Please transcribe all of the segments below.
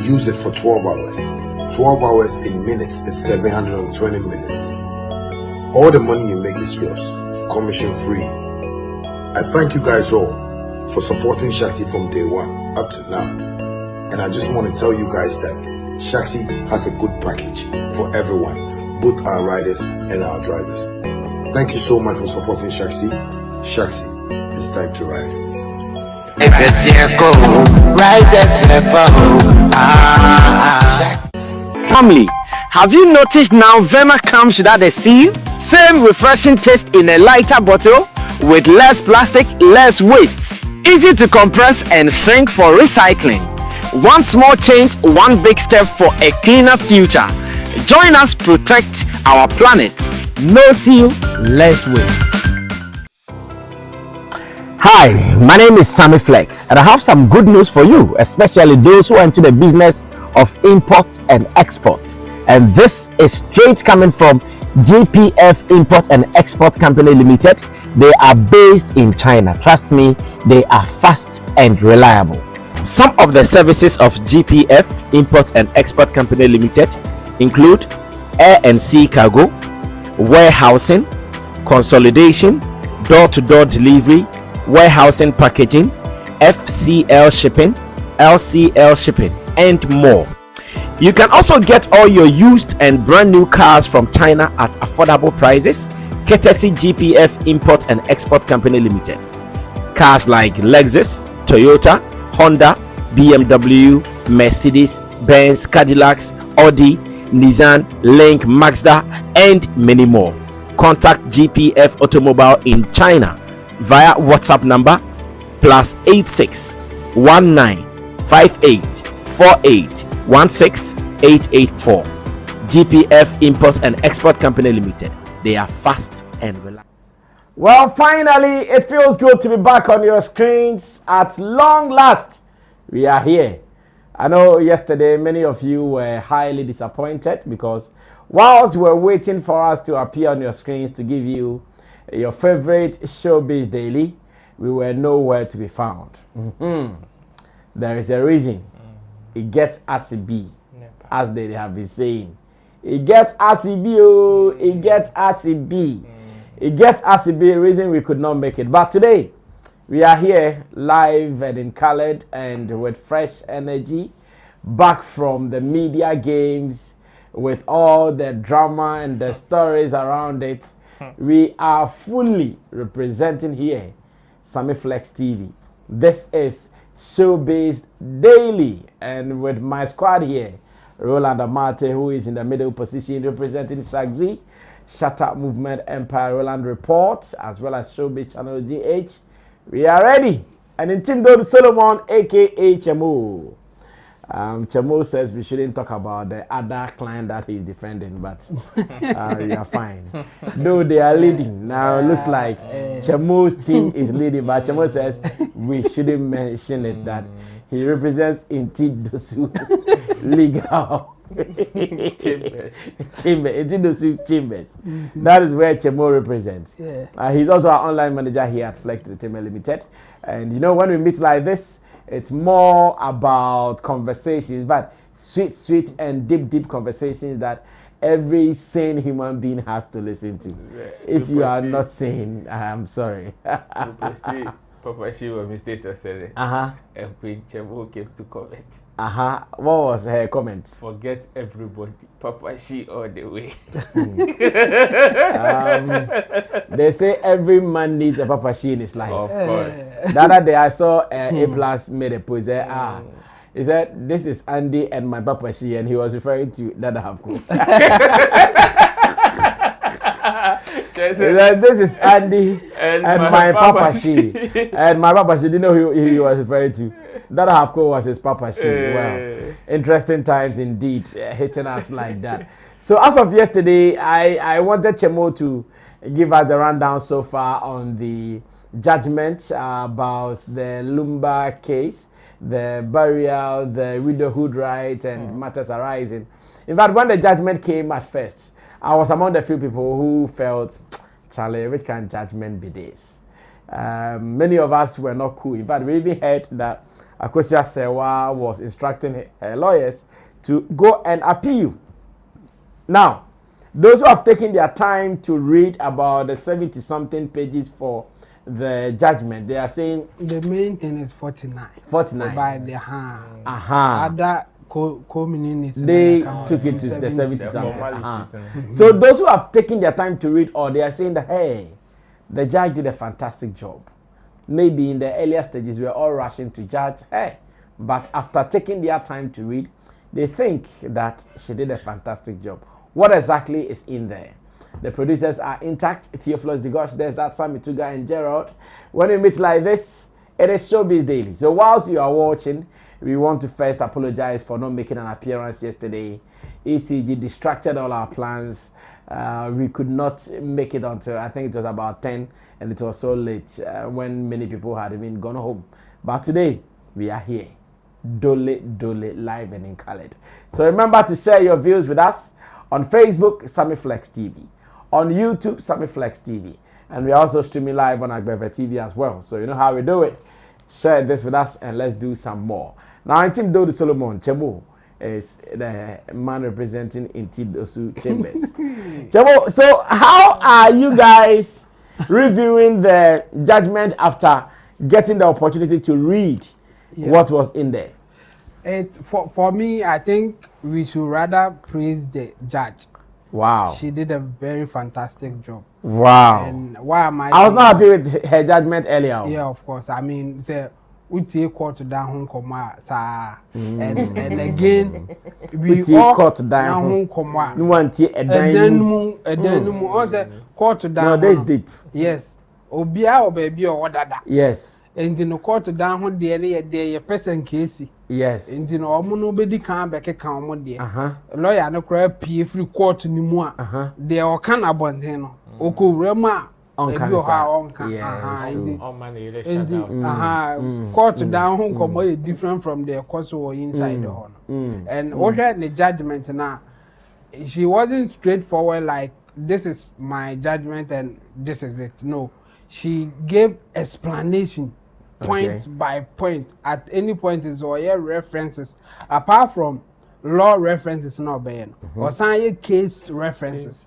use it for 12 hours. 12 hours in minutes is 720 minutes. All the money you make is yours, commission free. I thank you guys all for supporting Shaxi from day one up to now. And I just want to tell you guys that Shaxi has a good package for everyone, both our riders and our drivers. Thank you so much for supporting Shaxi. Shaxi, it's time to ride. Family, have you noticed now Vema comes without a seal? Same refreshing taste in a lighter bottle with less plastic, less waste. Easy to compress and shrink for recycling. One small change, one big step for a cleaner future. Join us protect our planet. No seal, less waste. Hi, my name is Sammy Flex, and I have some good news for you, especially those who are into the business of import and export. And this is straight coming from GPF Import and Export Company Limited. They are based in China. Trust me, they are fast and reliable. Some of the services of GPF Import and Export Company Limited include air and sea cargo, warehousing, consolidation, door-to-door delivery, warehousing packaging, FCL shipping, LCL shipping, and more. You can also get all your used and brand new cars from China at affordable prices, courtesy GPF Import and Export Company Limited. Cars like Lexus, Toyota, Honda, BMW, Mercedes, Benz, Cadillacs, Audi, Nissan, Link, Mazda, and many more. Contact GPF Automobile in China via WhatsApp number +86 19 58 48 16 884. GPF Import and Export Company Limited. They are fast and reliable. Well, finally, it feels good to be back on your screens. At long last, we are here. I know yesterday many of you were highly disappointed because whilst you were waiting for us to appear on your screens to give you your favorite showbiz daily, we were nowhere to be found. There is a reason. It gets as it be, as they have been saying. It gets as it be, oh, it gets as it be. It gets as it be, a reason we could not make it. But today, we are here live and in colored and with fresh energy, back from the media games with all the drama and the stories around it. We are fully representing here Sammy Flex TV. This is Showbiz Daily, and with my squad here, Roland Amate, who is in the middle position representing Shaxi, Shatta Movement Empire, Roland Report, as well as Showbiz Channel GH. We are ready. And in Team Dode Solomon, aka Chemo. Chemo says we shouldn't talk about the other client that he's defending, but we are fine. Though they are leading. Now it looks like Chemo's team is leading, but Chemo says we shouldn't mention it, that he represents Inti Dosu Legal Chambers. That is where Chemo represents. He's also our online manager here at Flex Entertainment Limited. And you know, when we meet like this, it's more about conversations, but sweet and deep conversations that every sane human being has to listen to. If you are not sane, I'm sorry. Papa, she was mistaken. Said and Queen Chemo came to comment. What was her comment? Forget everybody. Papa, she all the way. They say every man needs a Papa she in his life. Of course. The other day I saw A Plus made a post. He said, "This is Andy and my Papa she," and he was referring to Dada Havko. This is Andy and my Papa she. And my Papa she didn't know who he was referring to. That of course was his Papa she. Well, interesting times indeed, hitting us like that. So as of yesterday, I wanted Chemo to give us the rundown so far on the judgment about the Lumba case, the burial, the widowhood right, and matters arising. In fact, when the judgment came at first, I was among the few people who felt, Charlie, which kind of judgment be this? Many of us were not cool. In fact, we even heard that Akosua Sewa was instructing her lawyers to go and appeal. Now, those who have taken their time to read about the 70-something pages for the judgment, they are saying the main thing is 49. 49. By the hand. Other they took it to the 70-something. So those who have taken their time to read, or they are saying that, hey, the judge did a fantastic job. Maybe in the earlier stages we were all rushing to judge her, but after taking their time to read, they think that she did a fantastic job. What exactly is in there? The producers are intact. Theophilus Digosh, there's that Sammy Tuga and Gerald. When we meet like this, it is Showbiz Daily. So whilst you are watching, we want to first apologize for not making an appearance yesterday. ECG distracted all our plans. We could not make it until I think it was about 10, and it was so late when many people had even gone home. But today we are here, Dole live and in colored. So remember to share your views with us on Facebook, Sammy Flex TV, on YouTube, Sammy Flex TV, and we are also streaming live on Agbeve TV as well. So you know how we do it. Share this with us and let's do some more. Now, in Team Dodo Solomon Chebo is the man representing in Team Dosu Chambers. Chebo, so how are you guys reviewing the judgment after getting the opportunity to read what was in there? For me, I think we should rather praise the judge. Wow. She did a very fantastic job. Wow. And why am I was not happy with her judgment earlier. Yeah, of course. I mean, we take court down home come sa and again we all court down home come no want and then court down. No, this deep. Yes. Obia or baby or dada. Yes. And in the court down home there person case. Yes. And in almost nobody can back a count there. Lawyer no cry pay free court ni mo. They all can abandon. Oko rema court down home come different from the court or inside the honor. And what the judgment now, she wasn't straightforward like this is my judgment and this is it. No, she gave explanation point by point. At any point is all your references apart from law references not bad or some case references.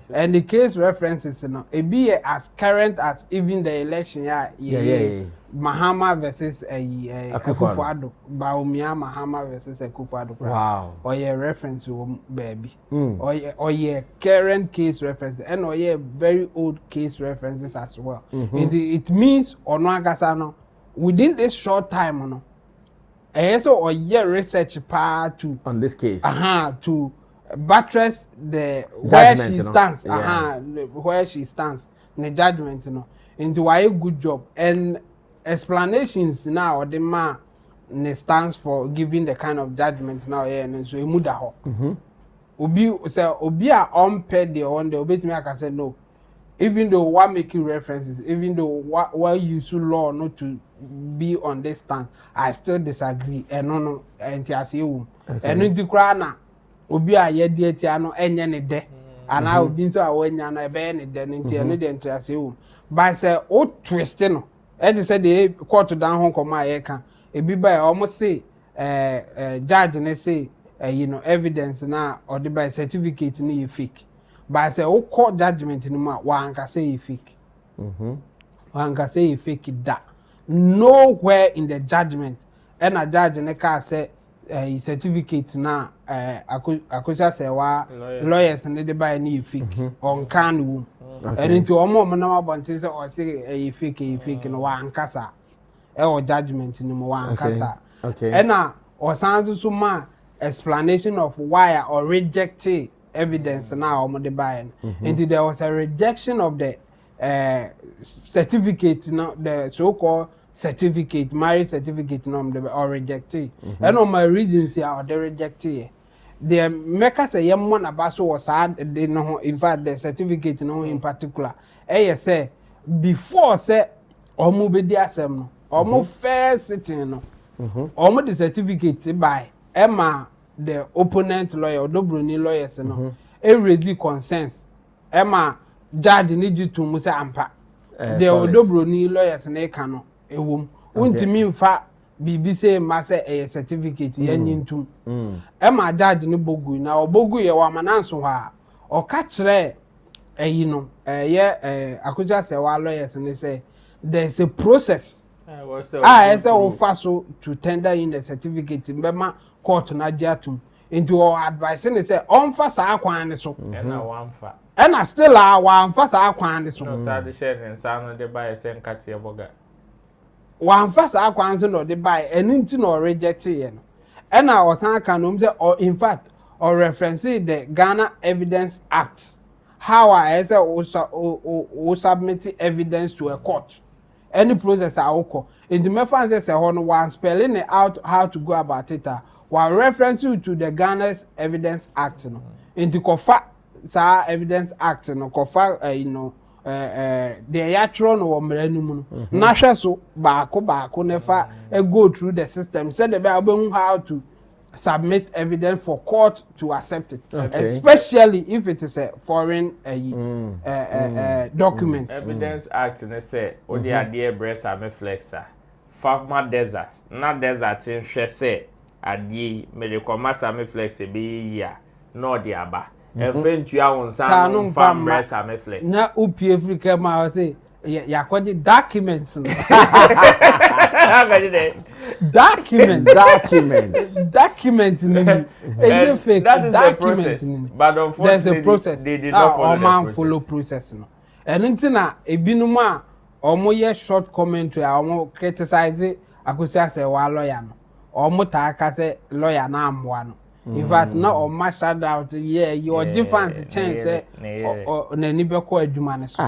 And the case references it be as current as even the election Mahama versus Akufo-Addo, Bawumia Mahama versus Akufo-Addo. Wow. Or your reference baby. Or your current case references and or your very old case references as well. It means Onoagasano within this short time so or your research part to on this case to buttress the judgment, where she stands in the judgment into a good job and explanations now the man stands for giving the kind of judgment now and so muda obi a unpaid the one the obey me I can say no, even though one making references, even though what use law not to be on this stand, I still disagree. And no, and I say, and into crana, obi a ye dietiano, any day, and I will be to a when I ban it then into another into I say, by say, oh, twisting. As said, the court down home come my eka, it be by almost say, judge and say, evidence now or the by certificate ni fake. But I say, oh, court judgment in the one can say fake. One can say fake that. Nowhere in the judgment, and a judge in the car say a certificate now. Akosua Sewa lawyers and they buy any fake on can womb. And into a moment now, but or say a fake in one casa or judgment in one casa. And now, or sounds so much explanation of why or rejected evidence now on the buying. Into there was a rejection of the certificate, the so-called certificate, marriage certificate, or rejected. And on my reasons here, or the rejected. The makers a young one about so was sad, they know, in fact, the certificate, in particular. Say, before say, or move the assembly, or more fair sitting, or more the certificate by Emma, the opponent lawyer, or Dobruni lawyers, a raising consensus. Emma, judge need you to Musa Ampa. the odobroni lawyers na eka no ewom untimi mfa bibi say ma say a certificate yanyintum e ma judge ne bogu na obogu ye wa mananso ha o ka kire eyi no akuja say wa lawyers ne say there's a process say o faso to tender in the certificate mbema court na diatum into our advice ne say on fa sa akwan ne so na wan fa and still one first akwan so no sad share nsa no de buy sen kate boga one first akwan so no de buy enti no reject ye no and I was can say or in fact or reference the Ghana Evidence Act how I say o submit evidence to a court any process I oko into me fan say one spelling it out how to go about it while reference you to the Ghana's Evidence Act no into kofa sa Evidence Act no kofa the yatro no omranu mu na hwe so baako nefa go through the system said the be how to submit evidence for court to accept it especially if it is a foreign document Evidence Act ne say o de ade breast am flexa farmer desert na desert hwe say ade me de commerce am flex be ya no de aba Eventually, on some farm breast am flex. Na upi Africa ma say ya kwaji documents. Documents ni fake. That is the process. But unfortunately, they did not follow process no. And until na ebinum a omo ye short commentary a omo criticize akosia say wa lawyer no. Omo ta aka say lawyer na amwa no. In fact, no or my shout out, your difference chance or any beko adwuma so.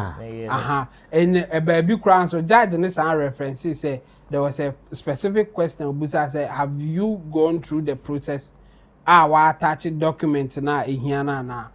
And a baby crown so judge and some references say there was a specific question Busa say have you gone through the process wa attached documents na ihiana na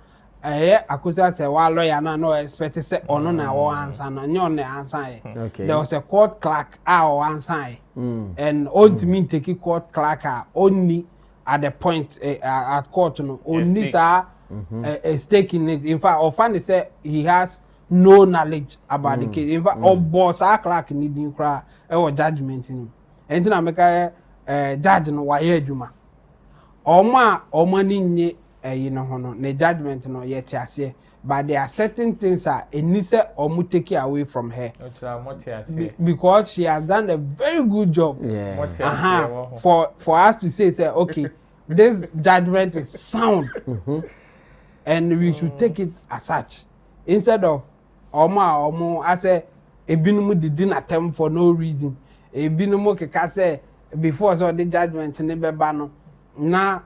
akusa say wa lawyer na no expect say ono na wo answer no nyo na answer there was a court clerk or answer and on to mean take court clerk only at the point at court no only a stake in it. In fact often say he has no knowledge about the case. In fact boss clerk needing cry or judgment in him and na make judge no wa adwuma omo ni nye you know no the judgment no yet ase but there are certain things that eni say omo take away from her because she has done a very good job for us to say okay this judgment is sound and we should take it as such instead of omo I say ebinum didn't attempt for no reason ebinum keka say before so the judgment ne beba no na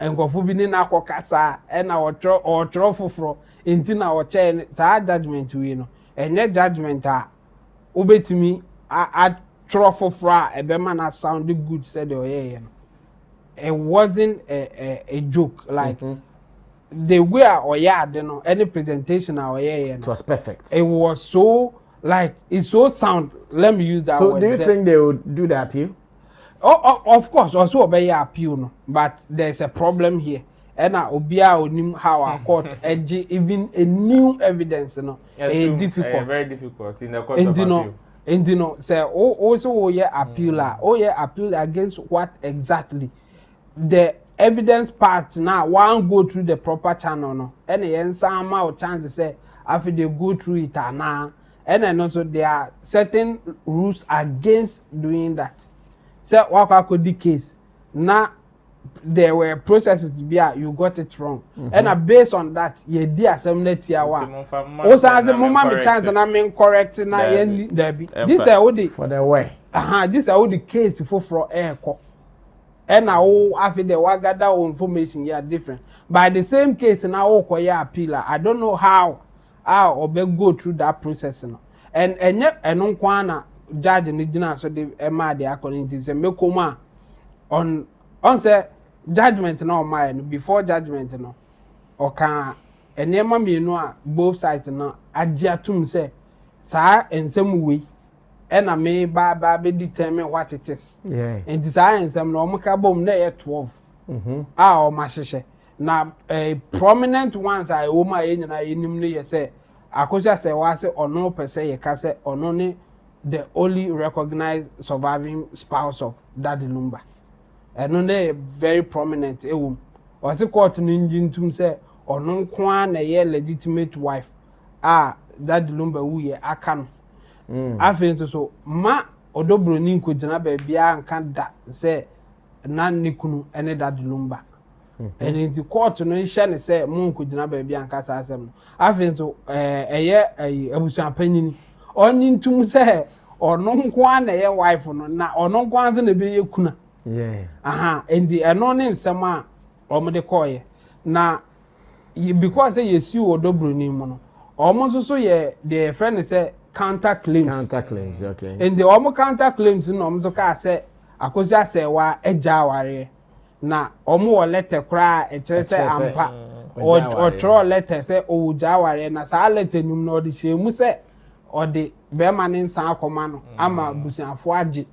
enkofu bi ni na akokasa e na otro foforo enti na o che sa judgment we no enye judgment a obetumi a tro foforo a ebema na sound good said o ye no it wasn't a joke like the way or no any presentation or it was perfect. It was so like it's so sound. Let me use that word. So do you think they would do the appeal? Oh, of course, also obey appeal no, but there's a problem here. And obia onim how our court even a new evidence no difficult. Very difficult in the court of appeal. And you know say also appeal appeal against what exactly the evidence part now one go through the proper channel no and yen some out chance say after they go through it now and then also there are certain rules against doing that say what could the case now there were processes to be you got it wrong and based on that you did assembly tiawa also as the moment chance and I mean correct now this is all the for the way this is all the case for air and now after the gather information yeah different by the same case now okoya appeal I don't know how obe go through that process no and eno kwa na judge ni gina so the ema de according say mekoma on say judgment na o before judgment no oka enema mienu a both sides no agiatum say sa ensem we and I may be determine what it is. Yeah. And design some normal carbon na 12. Or my now a prominent ones I owe my in and I say Akosha say wa say ono per se ye ka say ono ne the only recognized surviving spouse of Daddy Lumba. Eno ne very prominent ewum. Wasi court no njintum say ono nko a na ye legitimate wife Daddy Lumba wu ye aka no. Afento so ma odobro ni nkojina ba bia nka da say na nikunu ene Daddy Lumba. And the court no nhye ne say mo nkojina ba bia nka sa asem no. Afento eye abusuan panyini onyi ntum say ono nko a na ye wife no na ono nko anze na be ye kuna. And the eno ne nsem a omde koye na because yesi odobro ni mu no omo so ye the friend say counter claims okay. And the omo counter claims no omo so ka say akosi asewa eja ware na omo wo letter kra e kire say ampa o throw letter say o ja ware na sa letter nyum no de shemu say o de be ma ne nsan akoma no ama busuafo age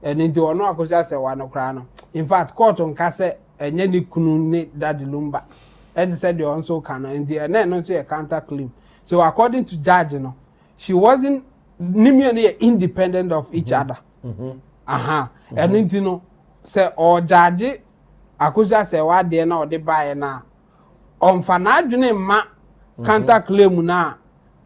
eni nti ono akosi asewa no kra no in fact court nka say enye ni kunu ni Daddy Lumba and said they also can and the no say a counter claim. So according to judge no she wasn't independent of each other. And you know say or judge akuja say what dey na o dey buy na on fana adwene ma counter claim na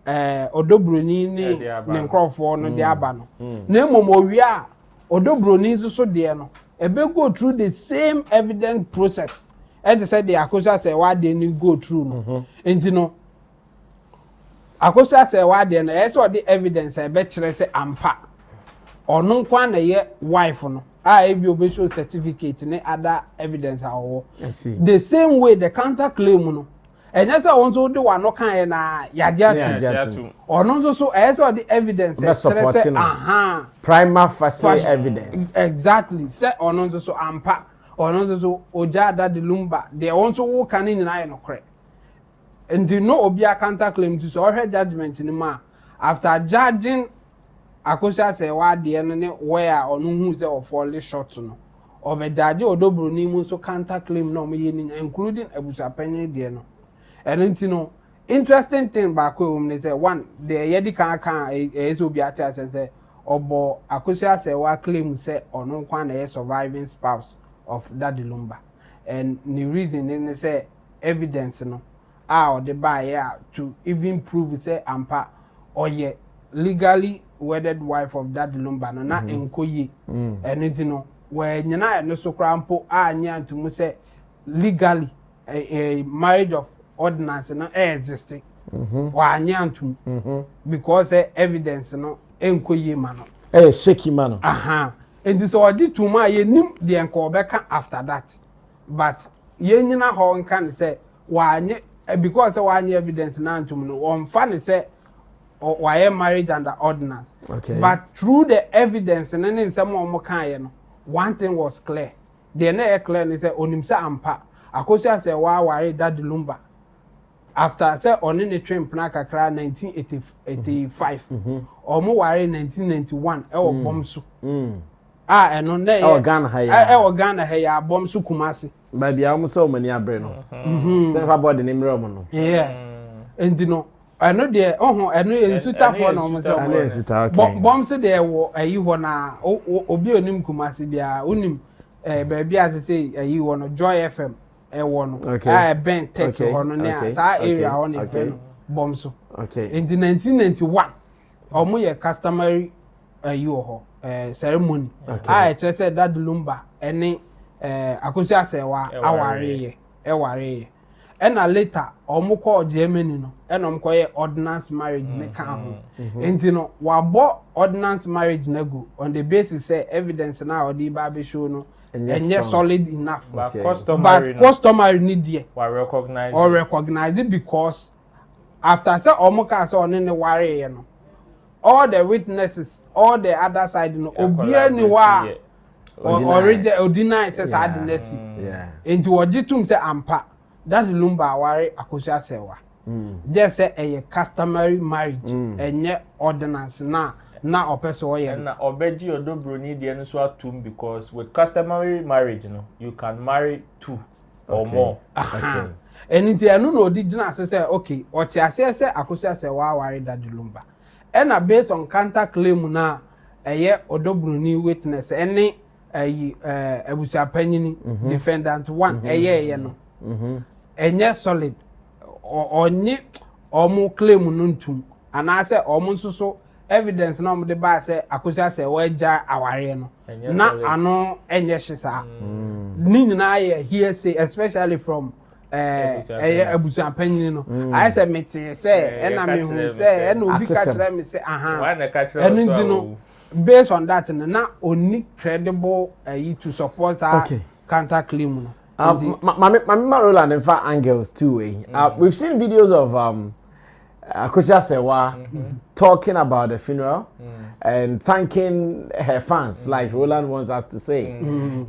odobroni ni nkrofo no dey aba no na momo wi a odobroni so dey no ebe go through the same evidence process and they said the akuja say what dey ni go through no and you know akosa say wa de na yeso the evidence e be kire say ampa ono kwa na ye wife no e bi obe show certificate ne other evidence awo the same way the counter claim no enya say won so de wa no kan na yagatu ono so yeso the evidence e kire say prima facie evidence exactly say ono so ampa ono so oja Daddy Lumba they won so wo kan ni na no kre. And you know Obia counter claim to so her judgment in ma after judging Akosha say what the enemy where or no who say or fall short no or be judge odobro ni mu so counter claim no me including Ebusa penny there no. And you know interesting thing back home say one the yedi kan Obia tell say obo Akosha say what claim say or no kwan na surviving spouse of Daddy Lumba. And the reason they say evidence no or the buyer to even prove say ampa or ye legally wedded wife of Daddy Lumba no na enkoye and you know where nyana no so krampo anya to mu say legally a marriage of ordinance no existing wa anya to because evidence no enkoye mano shaky mano and so odi to ma ye nim de enko beka after that but ye nyina ho nkan say wa anya because one evidence now to no on funny say why marriage under ordinance. Okay. But through the evidence and then some more kind one thing was clear. The next clear is say onimsa ampa. Akosha say why Daddy Lumba. After say on in the train planaka cry 1985. Omo wari 1991 bomsu. And on there Ghana haya bomsu kumasi. Baby, I'm so many abre no. Since about the name Romeo. Yeah. And you know, I know there I know in suta for no bomb say there wo ayi ho na obi onim kumasi bia onim baby as say ayi ho no Joy FM wo no Ben Tech ho no na ta area ho no bomb so. Okay. In 1991 omo ye customary ayi ho ceremony. I just said Daddy Lumba any Akosha asewa aware and later omo call Germany no and omko ye ordinance marriage ne kan ho enti no wa bo ordinance marriage na go on the basis say evidence na odi ba be show no and solid enough but customary need there we recognize it because after say omo ka say on ne ware no all the witnesses all the other side no obi ani wa or deny says adness into ojitum say ampa Daddy Lumba ware Akosha sewa just say a customary marriage and yet ordinance na opeso ye na obeji odobro ni de no so atum because with customary marriage no you can marry two or more Enti enu no di gina so say okay oti ase say akosia say wa ware Daddy Lumba na based on counter claim na eye odobruni witness ene ayi abusia panyini defendant 1 eye no enye solid onye omo claim no ntum ana say omo nsoso evidence na omo de ba say akosia say wa ja aware no na ano enye hisa ni nyina ye hearsay especially from abusu apanyini no I say meti say na me hu say na obi ka kire me say why na ka kire no based on that na only credible to support her counter claim no Mama Roland in fact angles too we've seen videos of Akosia Sewa talking about the funeral and thanking her fans like Roland wants us to say.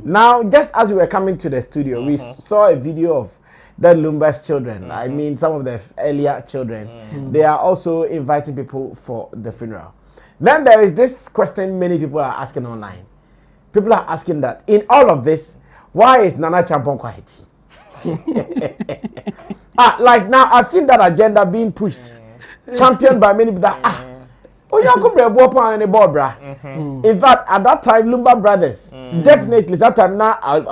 Now just as we were coming to the studio we saw a video of Daddy Lumba's children. I mean some of the earlier children. They are also inviting people for the funeral. Then there is this question many people are asking online. People are asking that in all of this, why is Nana Champon quiet? Like now I've seen that agenda being pushed, championed by many people. In fact, at that time, Lumba brothers definitely that time now of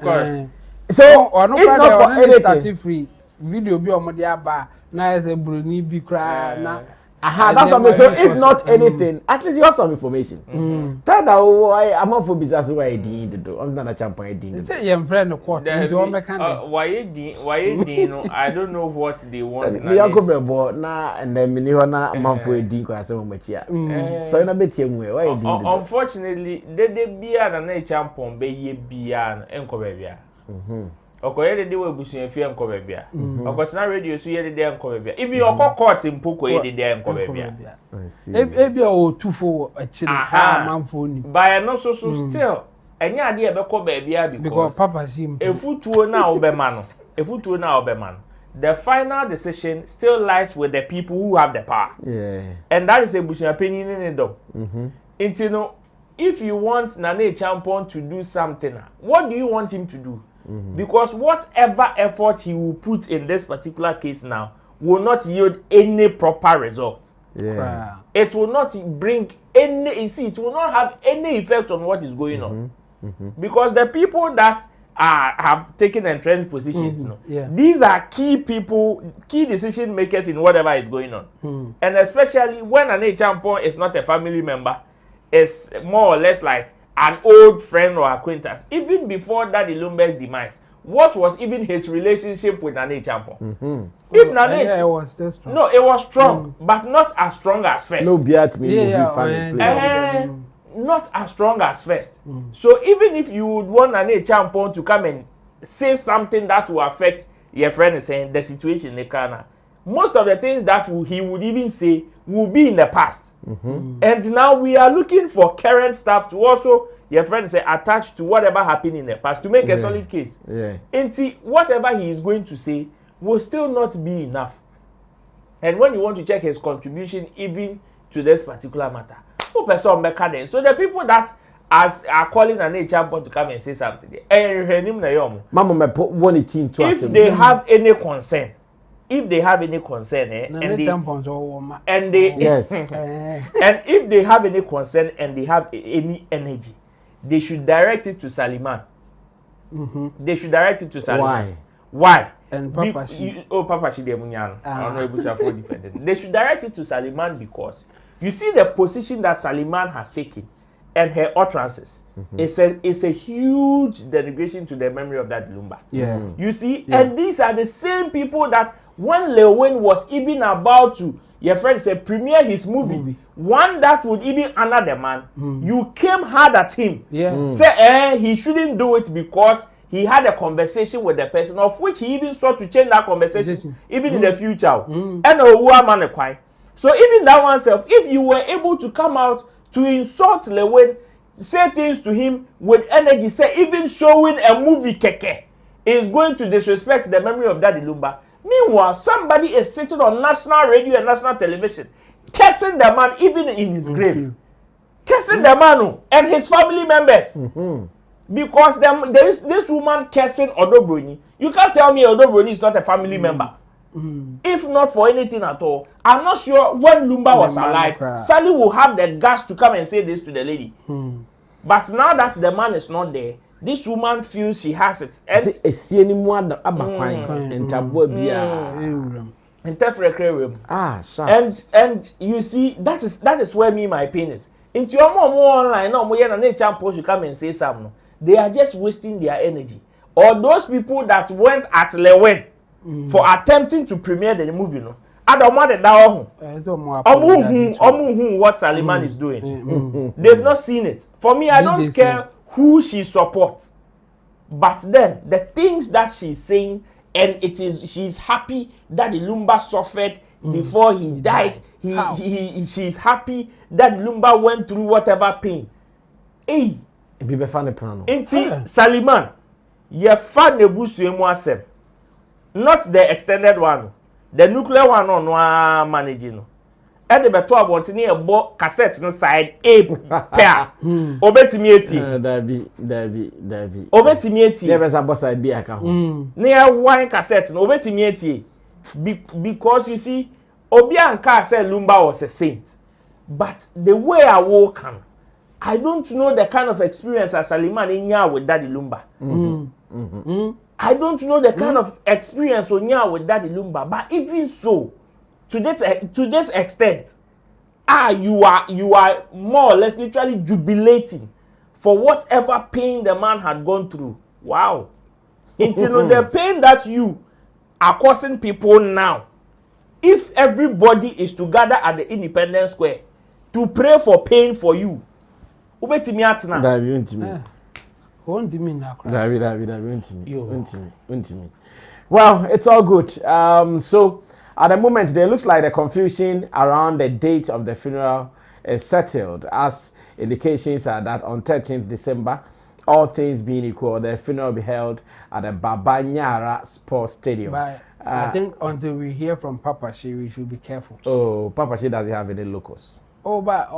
course. So if not for anything, free video be omode aba na ese bruni bi kra na that's what so if not anything at least you have some information tell that I'm not for business why I did do I'm not a champion did say your friend court into o make can why no I don't know what they want na yanko brebo na and then me na am for edin ko asem machia so na betie mu why did unfortunately they bia na champion be ye bia enko ba bia okoye de we busu afia enko ba bia okotina radio so ye de enko ba bia if you okọ court mpoko ye de enko ba bia ebi o tufo achiri manfo ni by no so still enya ade e be ko ba bia because papa sim efutuo na obema no the final decision still lies with the people who have the power and that is a busu opinion in them intino if you want Nana Champon to do something what do you want him to do? Because whatever effort he will put in this particular case now will not yield any proper result. It will not bring any, it will not have any effect on what is going on. Because the people that have taken entrenched positions, these are key people, key decision makers in whatever is going on. And especially when Nana Champon is not a family member, it's more or less like an old friend or acquaintance. Even before Daddy Lumba's demise, what was even his relationship with Nana Champon? If Nana, it was still strong. No, it was strong, but not as strong as first. No beat me, not as strong as first. So even if you would want Nana Champon to come and say something that will affect your friend is saying the situation in Ghana, most of the things that he would even say will be in the past. And now we are looking for current stuff to also, your friend say, attached to whatever happened in the past to make a solid case. And see, whatever he is going to say will still not be enough. And when you want to check his contribution even to this particular matter, so the people that are calling an Champon to come and say something, if they have any concern, and they have any concern and if they have any concern and they have any energy, they should direct it to Saliman. They should direct it to Saliman. Why? And Papa They should direct it to Saliman because you see the position that Saliman has taken and her utterances is a huge denigration to the memory of that Lumba. You see, and these are the same people that when Lewin was even about to, your friend said, premiere his movie, one that would even honor the man, you came hard at him. Say, he shouldn't do it because he had a conversation with the person, of which he even sought to change that conversation, even in the future. So even that oneself, if you were able to come out to insult Lewin, say things to him with energy, say even showing a movie keke is going to disrespect the memory of Daddy Lumba. Meanwhile, somebody is sitting on national radio and national television, cursing the man even in his grave. Cursing the man and his family members. Because there is this woman cursing Odobroni. You can't tell me Odobroni is not a family member. If not for anything at all, I'm not sure when Lumba was alive, Sally will have the guts to come and say this to the lady. But now that the man is not there, this woman feels she has it. And and you see, that is where my pain is. Into your mom online, no more na champion should come and say something. They are just wasting their energy. Or those people that went at Lewen for attempting to premiere the movie, no. What Saliman is doing. They've not seen it. For me, I don't care who she supports. But then the things that she's saying, and she's happy that the Lumba suffered before he died. She's happy that Lumba went through whatever pain. Hey, Inti Saliman, ye fan nebusu emu asem. Not the extended one, the nuclear one on managing. And the beto about ni ebo cassette no side a pair. Obetimi eti. Dabi. Obetimi eti. Never a boss idea account. Near wine cassette no obetimi eti. Because you see, Obianka said Lumba was a saint. But the way I walk on, I don't know the kind of experience as Saliman in here with Daddy Lumba. I don't know the kind of experience on here with Daddy Lumba. But even so, to this extent, you are more or less literally jubilating for whatever pain the man had gone through. Wow. Until the pain that you are causing people now, if everybody is to gather at the Independence Square to pray for pain for you, ubetimi atna. Well, it's all good. So at the moment, there looks like the confusion around the date of the funeral is settled, as indications are that on 13th December, all things being equal, the funeral will be held at the Babanyara Sports Stadium. But I think until we hear from Papa She, we should be careful. Oh, Papa She doesn't have any locals. Oh, but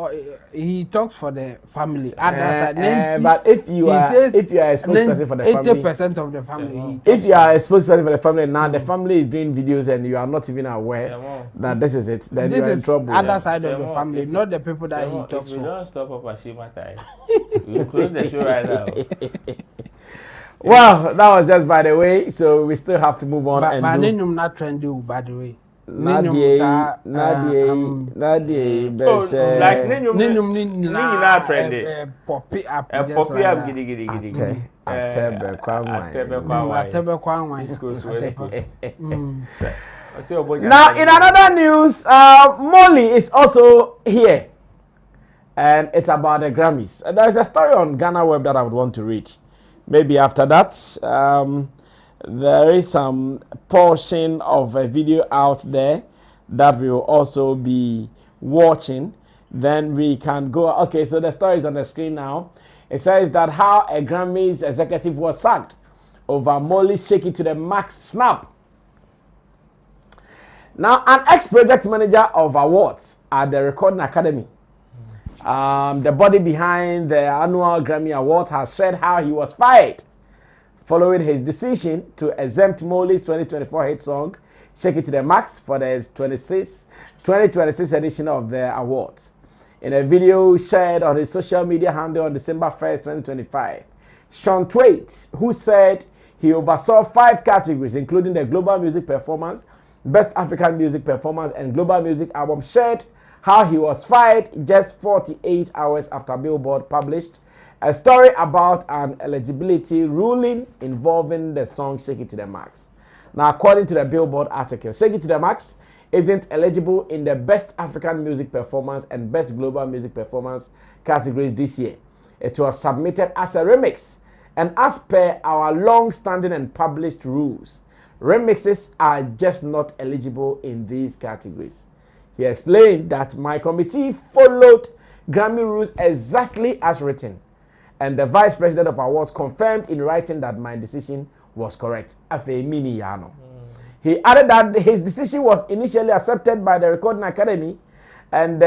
he talks for the family. But if you are a spokesperson for the family, 80% of the family. If you are a spokesperson for the family, now the family is doing videos and you are not even aware that this is it, then you are in trouble. Other side of the family, not the people that he talks for. We don't stop Papa Shima time. We close the show right now. Well, that was just by the way, so we still have to move on. But not trendy, by the way. Nadie, like Ninyum trendy. Poppy up giddy. Now, in another news, Molly is also here, and it's about the Grammys. There's a story on Ghana Web that I would want to read. Maybe after that, there is some portion of a video out there that we will also be watching. Then we can go. Okay, so the story is on the screen now. It says that how a Grammys executive was sacked over Molly's Shake It to the Max snap. Now, an ex-project manager of awards at the Recording Academy, the body behind the annual Grammy Award, has said how he was fired following his decision to exempt Molly's 2024 hit song, Shake It to the Max, for the 2026 edition of the awards. In a video shared on his social media handle on December 1st, 2025, Sean Twait, who said he oversaw 5 categories, including the Global Music Performance, Best African Music Performance, and Global Music Album, shared how he was fired just 48 hours after Billboard published a story about an eligibility ruling involving the song Shake It to the Max. Now, according to the Billboard article, Shake It to the Max isn't eligible in the Best African Music Performance and Best Global Music Performance categories this year. It was submitted as a remix, and as per our long-standing and published rules, remixes are just not eligible in these categories. He explained that my committee followed Grammy rules exactly as written, and the Vice President of Awards confirmed in writing that my decision was correct. He added that his decision was initially accepted by the Recording Academy, and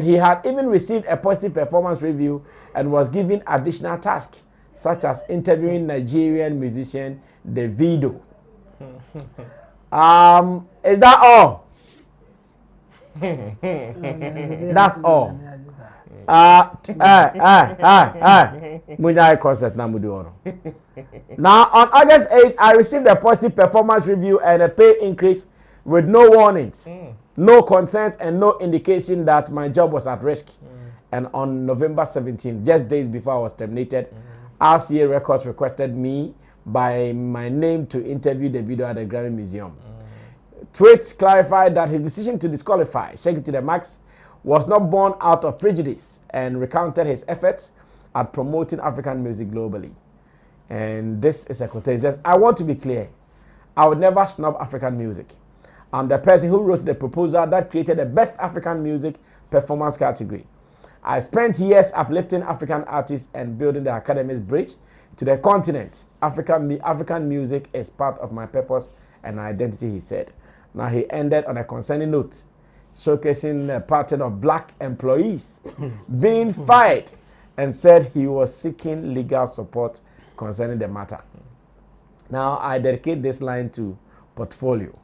he had even received a positive performance review and was given additional tasks such as interviewing Nigerian musician Davido. Is that all? That's all. Concert now on August 8th, I received a positive performance review and a pay increase with no warnings, no concerns, and no indication that my job was at risk. And on November 17th, just days before I was terminated, RCA Records requested me by my name to interview the video at the Grammy Museum. Tweets clarified that his decision to disqualify Shake It to the Max was not born out of prejudice and recounted his efforts at promoting African music globally. And this is a quotation. It says, I want to be clear. I would never snub African music. I'm the person who wrote the proposal that created the best African music performance category. I spent years uplifting African artists and building the Academy's bridge to the continent. African music is part of my purpose and identity, he said. Now he ended on a concerning note, showcasing a pattern of black employees being fired, and said he was seeking legal support concerning the matter. Now I dedicate this line to Portfolio.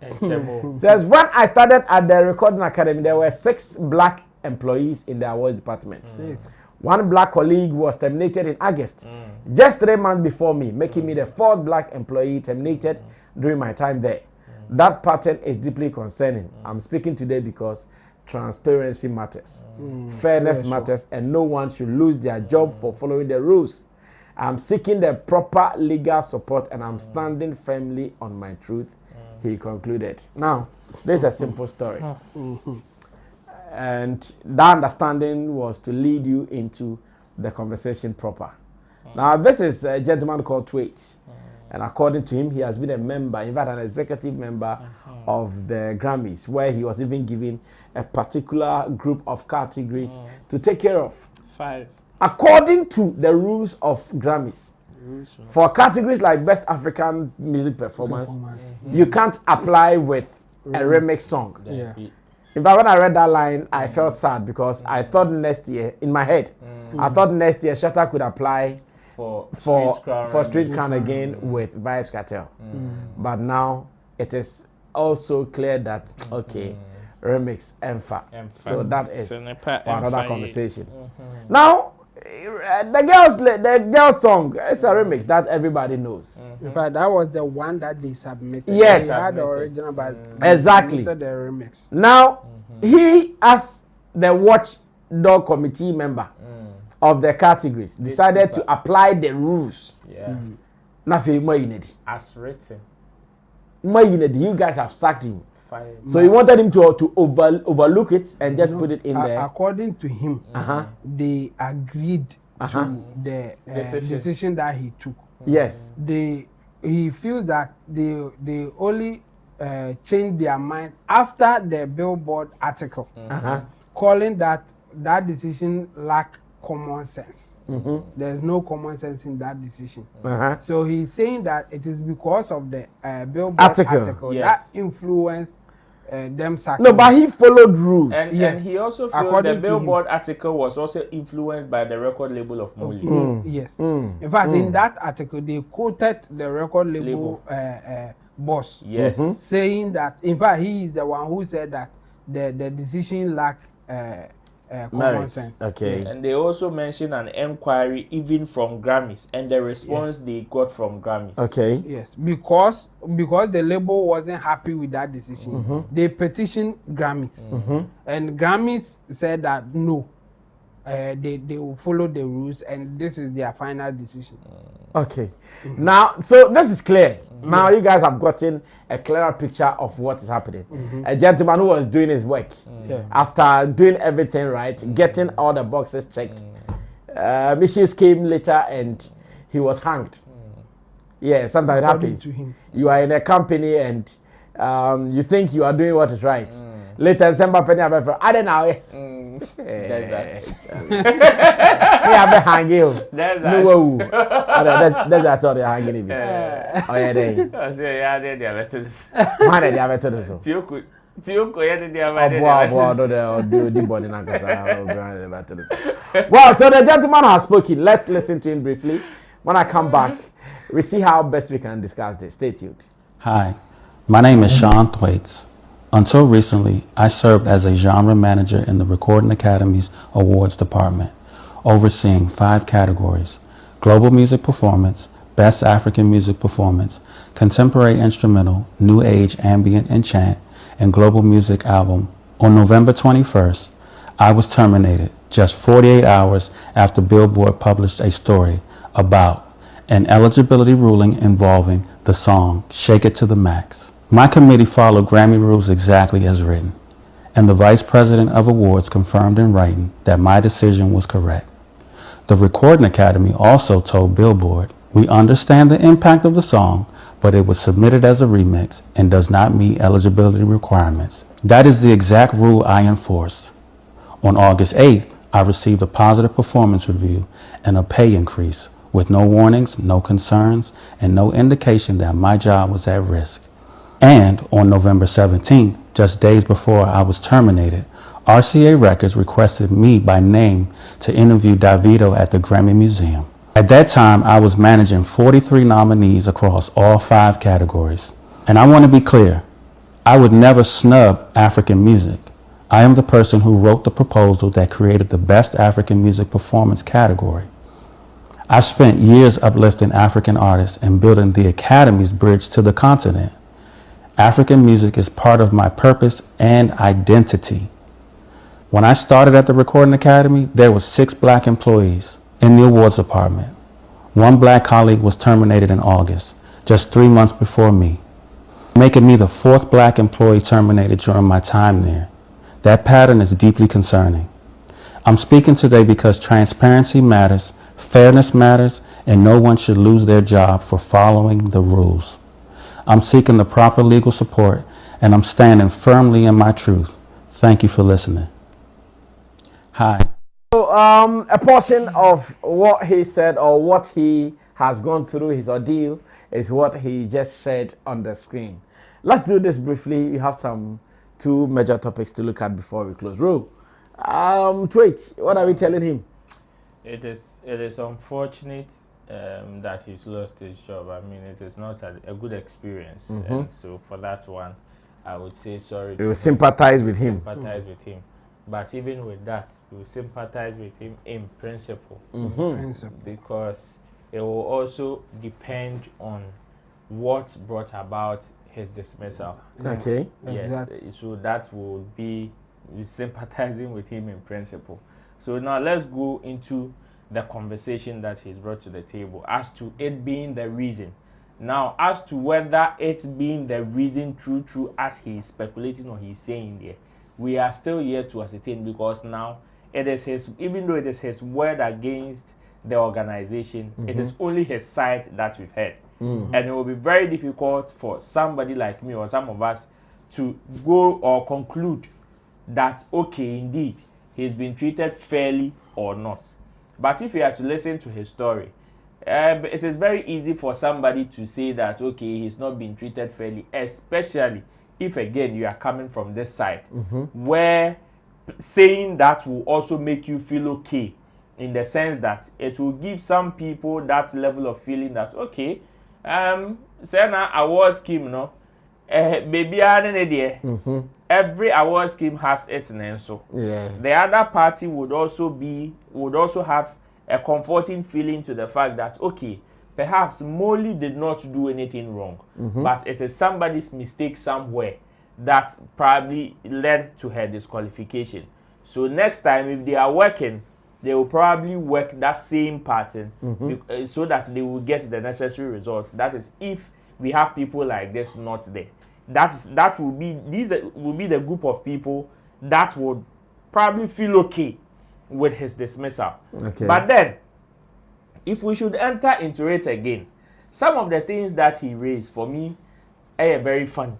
Says, when I started at the Recording Academy, there were 6 black employees in the awards department. 6. One black colleague was terminated in August, just 3 months before me, making me the 4th black employee terminated during my time there. That pattern is deeply concerning. I'm speaking today because transparency matters, fairness matters, and no one should lose their job for following the rules. I'm seeking the proper legal support and I'm standing firmly on my truth, he concluded. Now, this is a simple story. And that understanding was to lead you into the conversation proper. Now, this is a gentleman called Tweet. And according to him, he has been a member, in fact, an executive member of the Grammys, where he was even given a particular group of categories to take care of. 5. According to the rules of Grammys, for categories like Best African Music Performance, you can't apply with a remix song. Yeah. In fact, when I read that line, I felt sad because I thought next year, in my head, I thought next year Shatta could apply for Street Crown again with Vibes Cartel. But now it is also clear that, okay, remix, Emfa. So that is for another conversation. Now, the girls song, it's a remix that everybody knows. In fact, that was the one that they submitted. Yes. They had the original, but exactly. they submitted the remix. Now, he, as the watchdog committee member of the categories, decided to apply the rules. As written. You guys have sacked him. So he wanted him to overlook it and just put it in there. According to him, they agreed to the decision that he took. Yes. He feels that they only changed their mind after the Billboard article, calling that decision lacked common sense. There's no common sense in that decision. So he's saying that it is because of the Billboard article that influenced them sacking. No, but he followed rules. And he also feels the Billboard article was also influenced by the record label of Muli. Yes. In fact, in that article, they quoted the record label boss. Yes. Saying that, in fact, he is the one who said that the decision lacked common sense. Okay. And they also mentioned an inquiry even from Grammys and the response they got from Grammys. Okay. Yes, because the label wasn't happy with that decision. They petitioned Grammys, and Grammys said that no, they will follow the rules, and this is their final decision. Okay. Now, so this is clear. Now you guys have gotten a clearer picture of what is happening. A gentleman who was doing his work after doing everything right, getting all the boxes checked. Issues came later and he was hanged. Yeah, sometimes it happens. You are in a company and you think you are doing what is right. Later, December penny I don't know. Yes. There's that. Yeah, be hanging. There's No, that's how they're hanging. Oh yeah, then. Yeah, they are better. Why they are better this? Tioko, yeah, they are Well, so the gentleman has spoken. Let's listen to him briefly When I come back, we see how best we can discuss this. Stay tuned. Hi, my name is Sean Thwaites. Until recently, I served as a genre manager in the Recording Academy's Awards Department, overseeing 5 categories: Global Music Performance, Best African Music Performance, Contemporary Instrumental, New Age Ambient and Chant, and Global Music Album. On November 21st, I was terminated just 48 hours after Billboard published a story about an eligibility ruling involving the song Shake It to the Max. My committee followed Grammy rules exactly as written, and the Vice President of Awards confirmed in writing that my decision was correct. The Recording Academy also told Billboard, "We understand the impact of the song, but it was submitted as a remix and does not meet eligibility requirements." That is the exact rule I enforced. On August 8th, I received a positive performance review and a pay increase with no warnings, no concerns, and no indication that my job was at risk. And on November 17th, just days before I was terminated, RCA Records requested me by name to interview Davido at the Grammy Museum. At that time, I was managing 43 nominees across all 5 categories. And I want to be clear, I would never snub African music. I am the person who wrote the proposal that created the Best African Music Performance category. I've spent years uplifting African artists and building the Academy's bridge to the continent. African music is part of my purpose and identity. When I started at the Recording Academy, there were 6 black employees in the awards department. 1 black colleague was terminated in August, just 3 months before me, making me the 4th black employee terminated during my time there. That pattern is deeply concerning. I'm speaking today because transparency matters, fairness matters, and no one should lose their job for following the rules. I'm seeking the proper legal support, and I'm standing firmly in my truth. Thank you for listening. Hi. So, a portion of what he said or what he has gone through, his ordeal, is what he just said on the screen. Let's do this briefly. We have some 2 major topics to look at before we close. Ro, Twait, what are we telling him? It is unfortunate that he's lost his job. I mean, it is not a good experience, and so for that one, I would say sorry. We will sympathize with him. Sympathize with him, but even with that, we will sympathize with him in principle, because it will also depend on what brought about his dismissal. Okay. Yes, Exactly. so that will be sympathizing with him in principle. So now let's go into the conversation that he's brought to the table as to it being the reason. Now, as to whether it's being the reason true as he's speculating or he's saying there, we are still yet to ascertain, because now it is his, even though it is his word against the organization, it is only his side that we've heard. And it will be very difficult for somebody like me or some of us to go or conclude that, okay, indeed, he's been treated fairly or not. But if you are to listen to his story, it is very easy for somebody to say that, okay, he's not been treated fairly, especially if, again, you are coming from this side, where saying that will also make you feel okay, in the sense that it will give some people that level of feeling that, okay, say na award scheme, no, baby, every award scheme has its name, so the other party would also have a comforting feeling to the fact that, okay, perhaps Molly did not do anything wrong, but it is somebody's mistake somewhere that probably led to her disqualification. So next time, if they are working, they will probably work that same pattern so that they will get the necessary results. That is, if we have people like this not there. That will be, these will be the group of people that would probably feel okay with his dismissal. Okay. But then, if we should enter into it again, some of the things that he raised for me are very funny.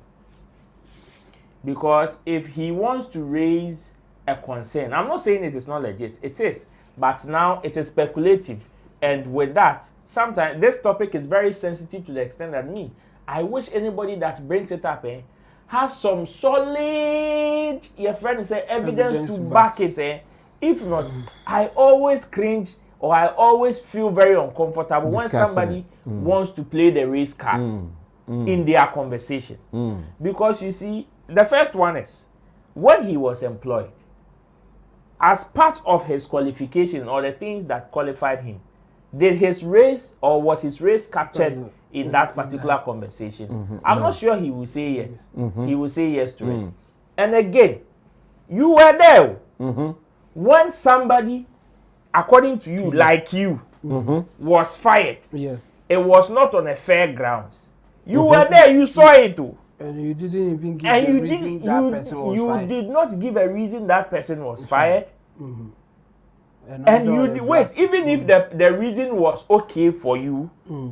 Because if he wants to raise a concern, I'm not saying it is not legit, it is, but now it is speculative. And with that, sometimes this topic is very sensitive to the extent that I wish anybody that brings it up has some solid, your friend say, evidence to back it. If not, I always cringe or I always feel very uncomfortable when Discussing somebody wants to play the race card in their conversation. Because you see, the first one is when he was employed, as part of his qualification or the things that qualified him, did his race or was his race captured in that particular conversation? I'm not sure he will say yes. He will say yes to it. And again, you were there when somebody, according to you, like you, was fired. Yes. It was not on a fair grounds. You were there, you saw it too. And you didn't even give And the you reason did that person was fired. did not give a reason that person was fired. And also you the did, wait, even if the reason was okay for you,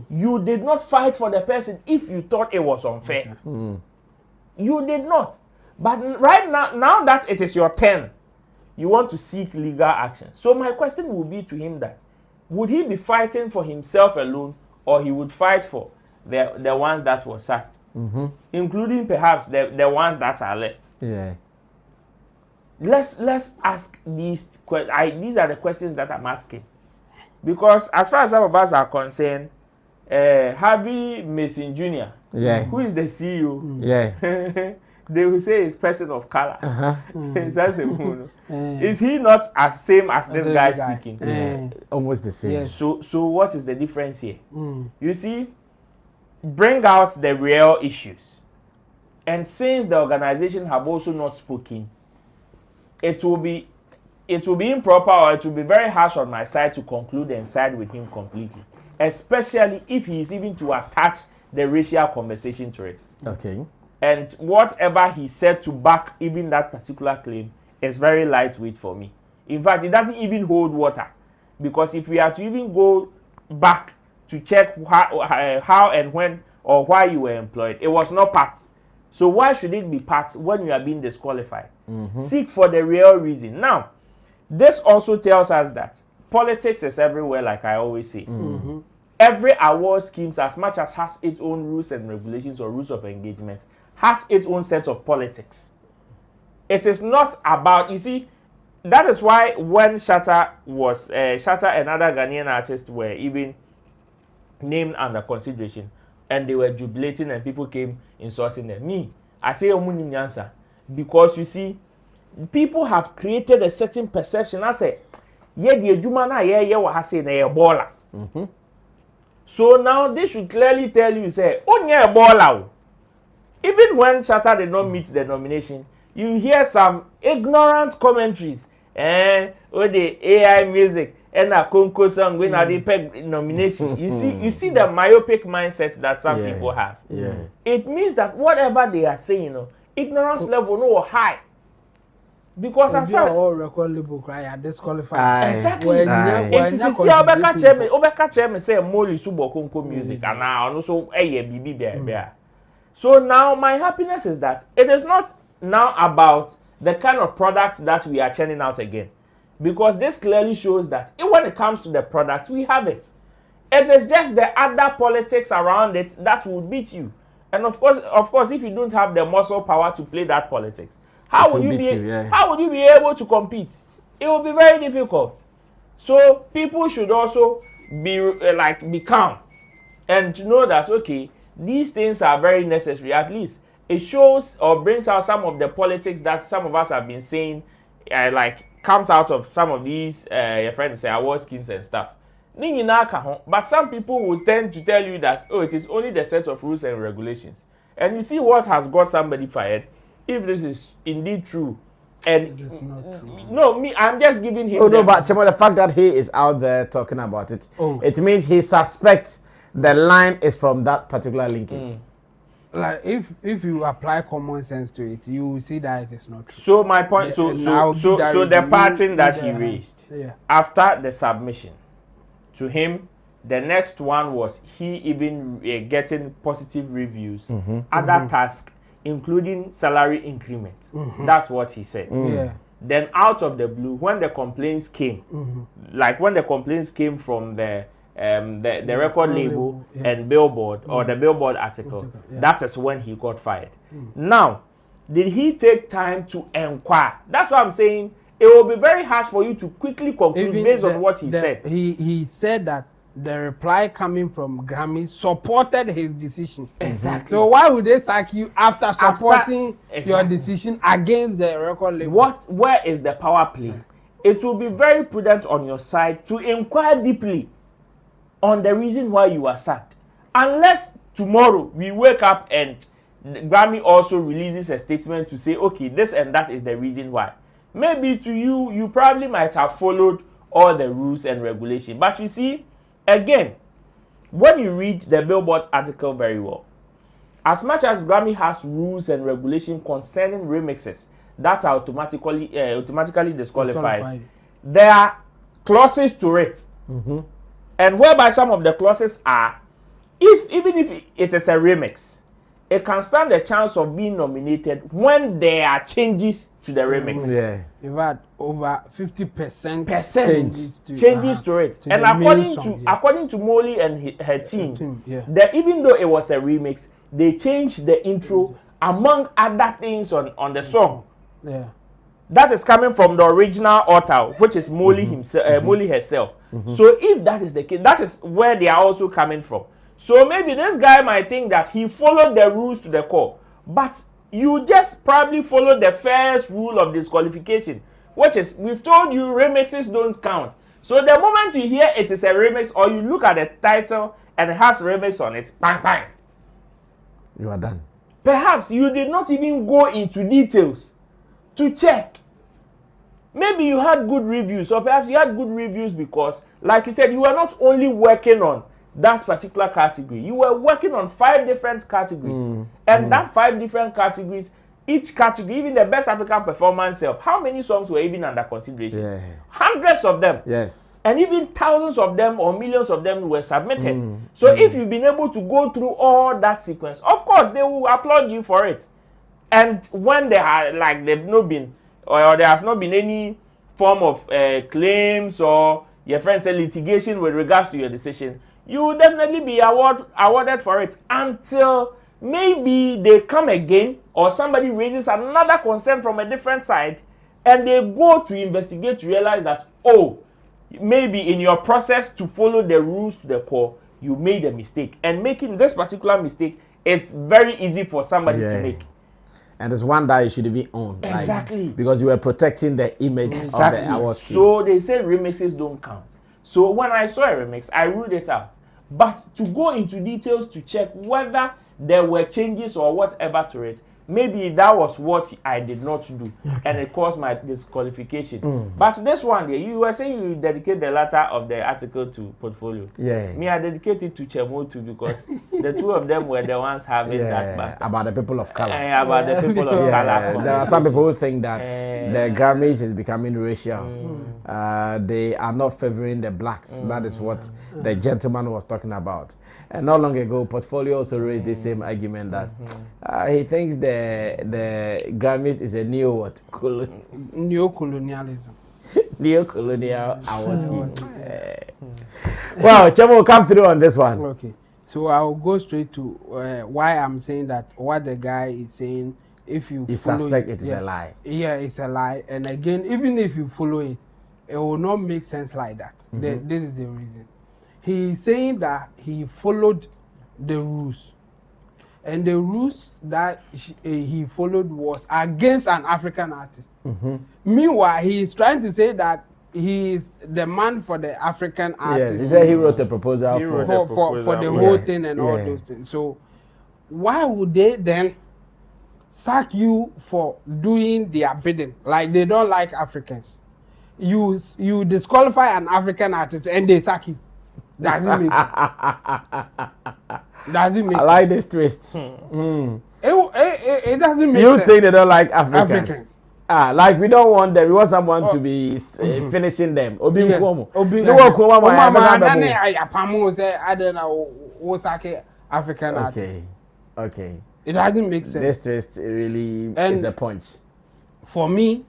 you did not fight for the person if you thought it was unfair. You did not. But right now that it is your turn, you want to seek legal action. So my question will be to him that, would he be fighting for himself alone, or he would fight for the ones that were sacked, including perhaps the ones that are left? Yeah. Let's ask these these are the questions that I'm asking, because as far as some of us are concerned, Harvey Mason Jr., who is the CEO, they will say he's person of color. Is he not as same as this guy speaking? Almost the same. Yes. So what is the difference here? You see, bring out the real issues, and since the organization have also not spoken, it will be improper, or it will be very harsh on my side to conclude and side with him completely, especially if he is even to attach the racial conversation to it. Okay. And whatever he said to back even that particular claim is very lightweight for me. In fact, it doesn't even hold water, because if we are to even go back to check how and when or why you were employed, it was not part. So why should it be part when you are being disqualified? Seek for the real reason. Now, this also tells us that politics is everywhere, like I always say. Every award schemes, as much as has its own rules and regulations or rules of engagement, has its own set of politics. It is not about, you see, that is why when Shatta and other Ghanaian artists were even named under consideration, and they were jubilating and people came insulting them. Me, I say answer, because you see, people have created a certain perception. I say, yeah, the ejuma na wa say na ye baller. So now they should clearly tell you, say, oh yeah, baller. Even when Shatta did not meet the nomination, you hear some ignorant commentaries. Oh, the AI music and a Conco song when they peg nomination. You see the myopic mindset that some people have. It means that whatever they are saying, ignorance level no high. Because as far all record label cry are disqualified. Exactly. It is Obeka Chairman say Moli Subo Conco music and now also BB there. So now my happiness is that it is not now about the kind of product that we are churning out again. Because this clearly shows that when it comes to the product, we have it. It is just the other politics around it that will beat you. And of course, if you don't have the muscle power to play that politics, how would you be able to compete? It will be very difficult. So people should also be calm and to know that, okay, these things are very necessary. At least it shows or brings out some of the politics that some of us have been saying, comes out of some of these your friends say award schemes and stuff. But some people will tend to tell you that, oh, it is only the set of rules and regulations. And you see what has got somebody fired, if this is indeed true. And It is not true. no, I'm just giving him. Oh no, but Chemo, the fact that he is out there talking about it, it means he suspects the line is from that particular linkage. Like if you apply common sense to it, you will see that it is not true. So my point, so the pattern that he raised after the submission to him, the next one was he even getting positive reviews, other tasks, including salary increments. That's what he said. Then out of the blue, when the complaints came, like when the complaints came from the record label and Billboard or the Billboard article, that is when he got fired. Now, did he take time to inquire? That's what I'm saying. it will be very hard for you to quickly conclude based on what he said. He said that the reply coming from Grammys supported his decision. Exactly. So why would they sack you after supporting your decision against the record label? Where is the power play? It will be very prudent on your side to inquire deeply on the reason why you are sacked. Unless tomorrow we wake up and Grammy also releases a statement to say, okay, this and that is the reason why. Maybe to you, you probably might have followed all the rules and regulations. But you see, again, when you read the Billboard article very well, as much as Grammy has rules and regulations concerning remixes that are automatically disqualified, there are clauses to it. And whereby some of the clauses are, even if it is a remix, it can stand a chance of being nominated when there are changes to the remix. Yeah. You've had over 50% changes to it. And according to Molly and her team, that even though it was a remix, they changed the intro among other things on the song. Yeah. That is coming from the original author, which is Molly himself, Molly herself. So if that is the case, that is where they are also coming from. So maybe this guy might think that he followed the rules to the core, but you just probably followed the first rule of disqualification, which is we've told you remixes don't count. So the moment you hear it is a remix or you look at the title and it has remix on it, bang bang, you are done. Perhaps you did not even go into details to check. Maybe you had good reviews, or perhaps you had good reviews because, like you said, you were not only working on that particular category. You were working on 5 different categories. And that 5 different categories, each category, even the best African performance self, how many songs were even under consideration? Yeah. Hundreds of them. Yes. And even thousands of them or millions of them were submitted. So if you've been able to go through all that sequence, of course, they will applaud you for it. And when they are like they've not been, or there has not been any form of claims or your friend said litigation with regards to your decision, you will definitely be awarded for it until maybe they come again or somebody raises another concern from a different side and they go to investigate to realize that, oh, maybe in your process to follow the rules to the core, you made a mistake. And making this particular mistake is very easy for somebody to make. And it's one that you should even own. Exactly. Because you were protecting the image of the award. So they say remixes don't count. So when I saw a remix, I ruled it out. But to go into details to check whether there were changes or whatever to it, maybe that was what I did not do. And it caused my disqualification. But this one, you were saying you dedicate the latter of the article to portfolio. Yeah. Me, I dedicated to Chemo too because the two of them were the ones having that battle. About the people of color. About the people of color. There are some people who think that the Grammys is becoming racial. They are not favoring the blacks. That is what the gentleman was talking about. And not long ago, Portfolio also raised the same argument that he thinks the Grammys is a neo-colonialism. Neo-colonial award scheme. Well, Chemo will come through on this one. Okay. So I'll go straight to why I'm saying that what the guy is saying, if you follow suspect it is a lie. Yeah, it's a lie. And again, even if you follow it, it will not make sense like that. This is the reason. He is saying that he followed the rules. And the rules that he followed was against an African artist. Meanwhile, he is trying to say that he is the man for the African artist. Yes, he said he wrote a proposal for the whole thing and all those things. So why would they then sack you for doing their bidding? Like they don't like Africans. You disqualify an African artist and they sack you. Doesn't make sense. Doesn't make sense. I like this twist. It doesn't make sense. You think they don't like Africans? Like we don't want them. We want someone to be finishing them. African artists. Okay. It doesn't make sense. This twist really is a punch. For me,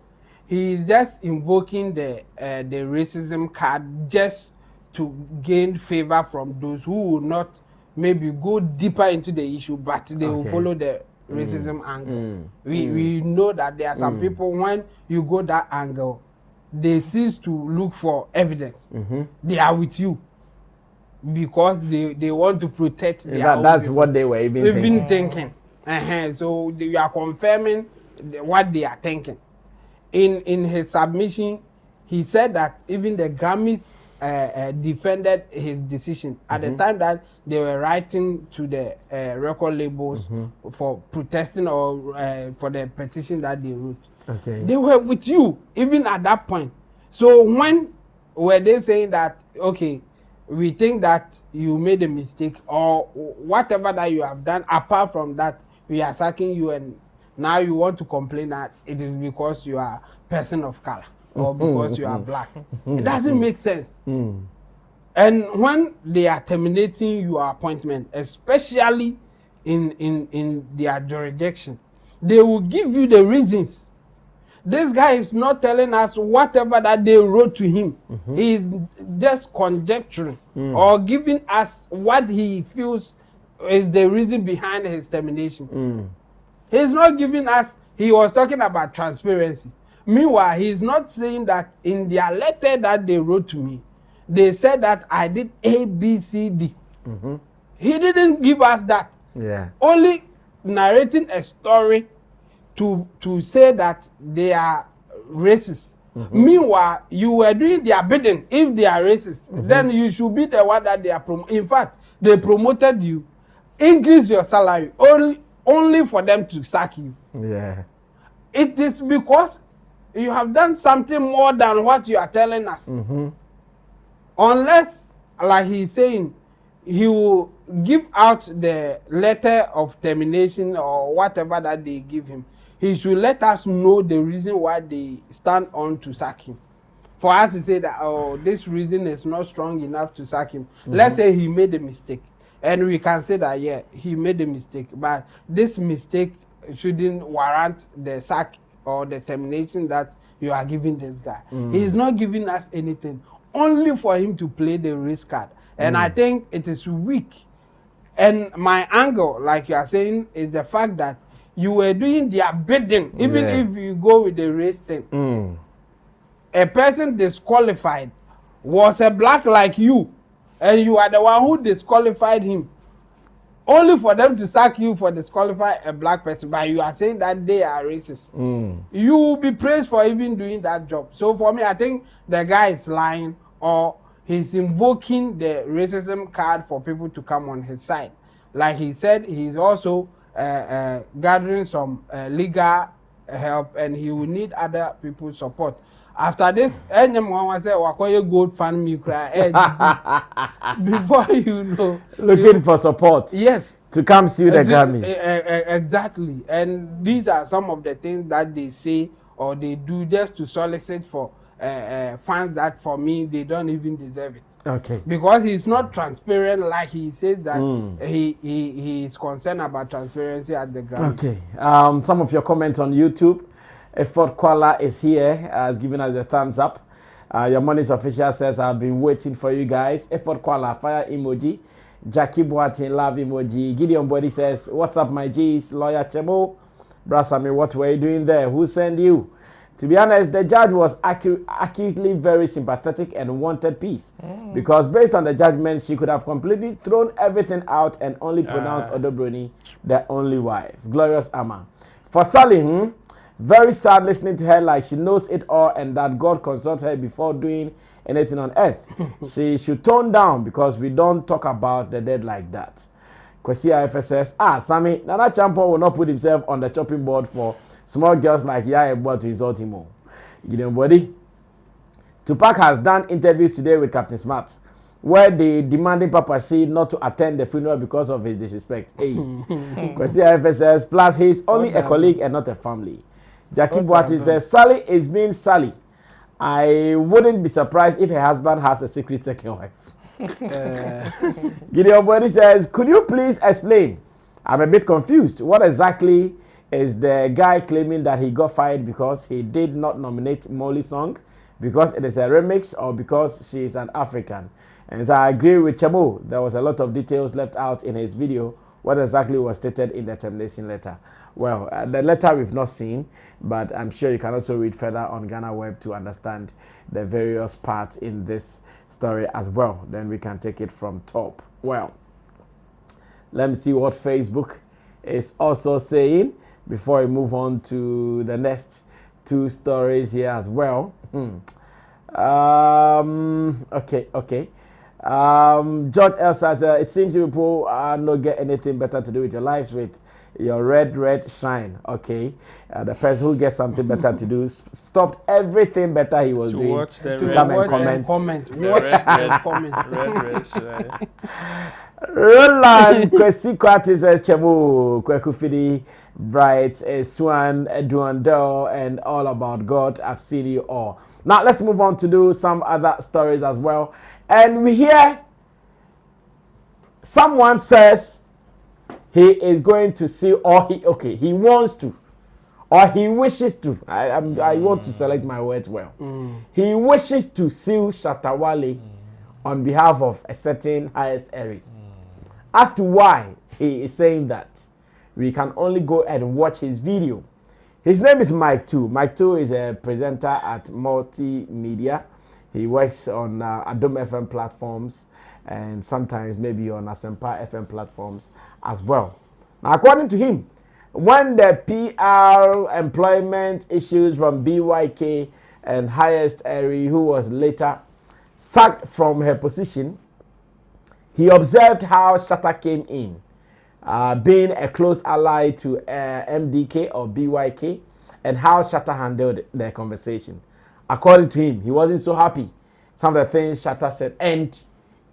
he is just invoking the racism card just to gain favor from those who will not maybe go deeper into the issue, but they will follow the racism angle. We know that there are some people, when you go that angle, they cease to look for evidence. They are with you because they want to protect their own that's people. what they were even thinking. So you are confirming what they are thinking. In his submission, he said that even the Grammys defended his decision at the time that they were writing to the record labels for protesting or for the petition that they wrote. Okay. They were with you even at that point. So when were they saying that, okay, we think that you made a mistake or whatever that you have done, apart from that, we are sacking you and now you want to complain that it is because you are a person of color or because you are black. It doesn't make sense. And when they are terminating your appointment, especially in their jurisdiction, they will give you the reasons. This guy is not telling us whatever that they wrote to him. He is just conjecturing or giving us what he feels is the reason behind his termination. He's not giving us, he was talking about transparency. Meanwhile, he's not saying that in their letter that they wrote to me, they said that I did A, B, C, D. He didn't give us that. Yeah. Only narrating a story to say that they are racist. Meanwhile, you were doing their bidding. If they are racist, then you should be the one that they are promoting. In fact, they promoted you, increase your salary only for them to sack you. Yeah. It is because you have done something more than what you are telling us. Unless, like he's saying, he will give out the letter of termination or whatever that they give him. He should let us know the reason why they stand on to sack him. For us to say that, oh, this reason is not strong enough to sack him. Let's say he made a mistake. And we can say that, yeah, he made a mistake. But this mistake shouldn't warrant the sack or the termination that you are giving this guy. He is not giving us anything. Only for him to play the race card. And I think it is weak. And my angle, like you are saying, is the fact that you were doing their bidding, even if you go with the race thing. A person disqualified was a black like you, and you are the one who disqualified him. Only for them to sack you for disqualify a black person, but you are saying that they are racist. You will be praised for even doing that job. So for me, I think the guy is lying or he's invoking the racism card for people to come on his side. Like he said, he's also gathering some legal help and he will need other people's support. After this, anyone say, "Wakoye gold fan me cry." Before you know, looking for support. Yes, to come see the Grammys. Exactly, and these are some of the things that they say or they do just to solicit for fans that, for me, they don't even deserve it. Okay. Because he's not transparent, like he says that he is concerned about transparency at the Grammys. Okay. Some of your comments on YouTube. Effort Kuala is here, has given us a thumbs up. Your Money's official says, I've been waiting for you guys. Effort Kuala, fire emoji. Jackie Boatin, love emoji. Gideon Body says, what's up, my G's? Lawyer Chemo. Brasami, what were you doing there? Who sent you? To be honest, the judge was accurately very sympathetic and wanted peace. Because based on the judgment, she could have completely thrown everything out and only pronounced Odobroni the only wife. Glorious Amma. For Sally, very sad listening to her like she knows it all and that God consults her before doing anything on earth. She should tone down because we don't talk about the dead like that. Kwesi IFS says, Sammy, Nana Champo will not put himself on the chopping board for small girls like Yaya Boy to insult him. Gideon Body. Tupac has done interviews today with Captain Smart where they demanding Papa She not to attend the funeral because of his disrespect. Hey. Kwesi IFS says, plus he's only a colleague and not a family. Jackie Boatin says, Sally is being Sally. I wouldn't be surprised if her husband has a secret second wife. Gideon Body says, could you please explain? I'm a bit confused. What exactly is the guy claiming that he got fired because he did not nominate Molly's song? Because it is a remix or because she is an African? And so I agree with Chamo. There was a lot of details left out in his video. What exactly was stated in the termination letter? Well, the letter we've not seen, but I'm sure you can also read further on Ghana Web to understand the various parts in this story as well. Then we can take it from top. Well, let me see what Facebook is also saying before we move on to the next two stories here as well. Okay. George L says, it seems you people not get anything better to do with your lives with your red shrine. Okay. The person who gets something better to do stopped everything better he was doing to come and comment. Red shrine. Roland Kwesi Kwati says Chemu Kwekufidi Bright Swan Duandel and All About God. I've seen you all. Now let's move on to do some other stories as well. And we hear someone says he is going to see, or he wants to, or he wishes to. I want to select my words well. He wishes to sue Shatta Wale on behalf of a certain highest Erie. As to why he is saying that, we can only go and watch his video. His name is Mike 2. Mike 2 is a presenter at Multimedia. He works on Adom FM platforms and sometimes maybe on Asempa FM platforms as well. Now, according to him, when the PR employment issues from BYK and highest Erie, who was later sacked from her position, he observed how Shatta came in, being a close ally to MDK or BYK, and how Shatta handled their conversation. According to him, he wasn't so happy. Some of the things Shatta said, and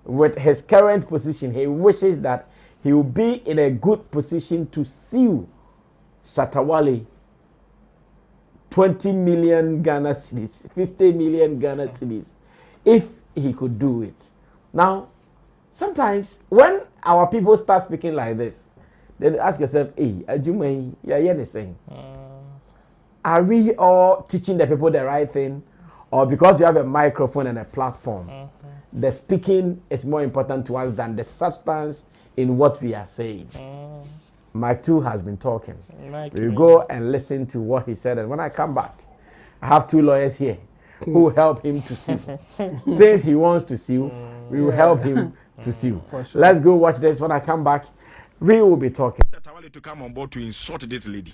with his current position, he wishes that he will be in a good position to sue Shatta Wale 20 million Ghana cedis, 50 million Ghana cedis, if he could do it. Now, sometimes when our people start speaking like this, then ask yourself, hey, Ajumai, yeah, the same. Are we all teaching the people the right thing? Or because you have a microphone and a platform, the speaking is more important to us than the substance in what we are saying? Mike 2 has been talking. We'll go and listen to what he said. And when I come back, I have two lawyers here who help him to sue. Since he wants to sue, we will help him to sue. Sure. Let's go watch this. When I come back, we will be talking. To come on board to insult this lady.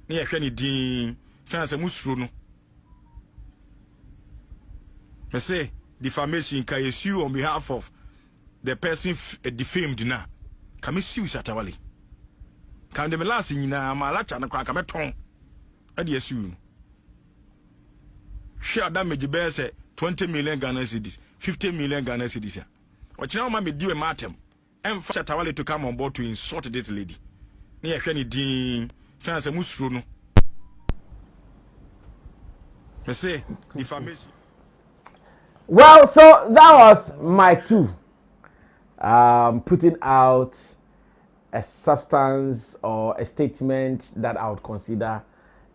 Near Kenny Dean, Sans a Musruno. I say defamation can sue on behalf of the person defamed now. Can we sue Shatta Wale? Can the last in Malacha and crack a meton? I dear sue. Share damage bear say 20 million Ghana cedis, 50 million Ghana cedis. What now, mammy, do a matem and for Shatta Wale to come on board to insult this lady. Near Kenny Dean, Sans a Musruno. I say defamation. Well, so that was Mike 2 putting out a substance or a statement that I would consider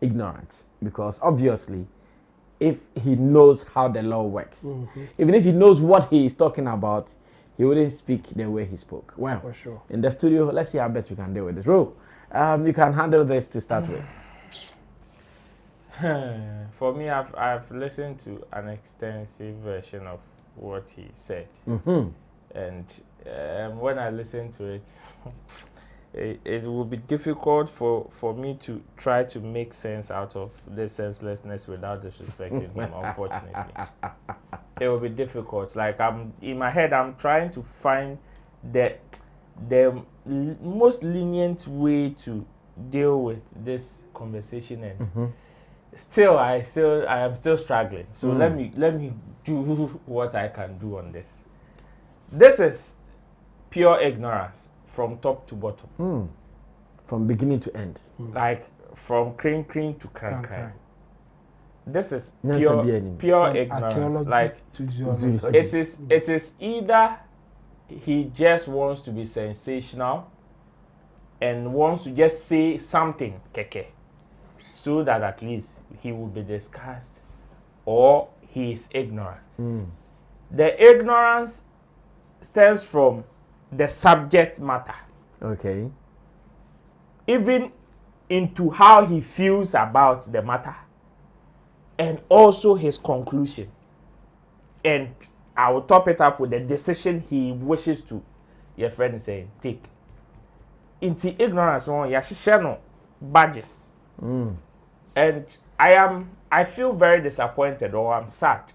ignorant, because obviously if he knows how the law works, even if he knows what he is talking about, he wouldn't speak the way he spoke. Well, for sure. In the studio, let's see how best we can deal with this. Ro, you can handle this to start with. For me, I've listened to an extensive version of what he said, and when I listen to it, it will be difficult for me to try to make sense out of this senselessness without disrespecting him. Unfortunately, it will be difficult. Like, I'm in my head, I'm trying to find the most lenient way to deal with this conversation, and I am still struggling. So let me do what I can do on this. This is pure ignorance from top to bottom, from beginning to end, like from crane to crane. This is pure ignorance. Like, it is either he just wants to be sensational and wants to just say something keke, so that at least he will be discussed, or he is ignorant. The ignorance stems from the subject matter. Okay. Even into how he feels about the matter and also his conclusion. And I will top it up with the decision he wishes to, your friend is saying, take. Into ignorance, no badges. And I feel very disappointed, or I'm sad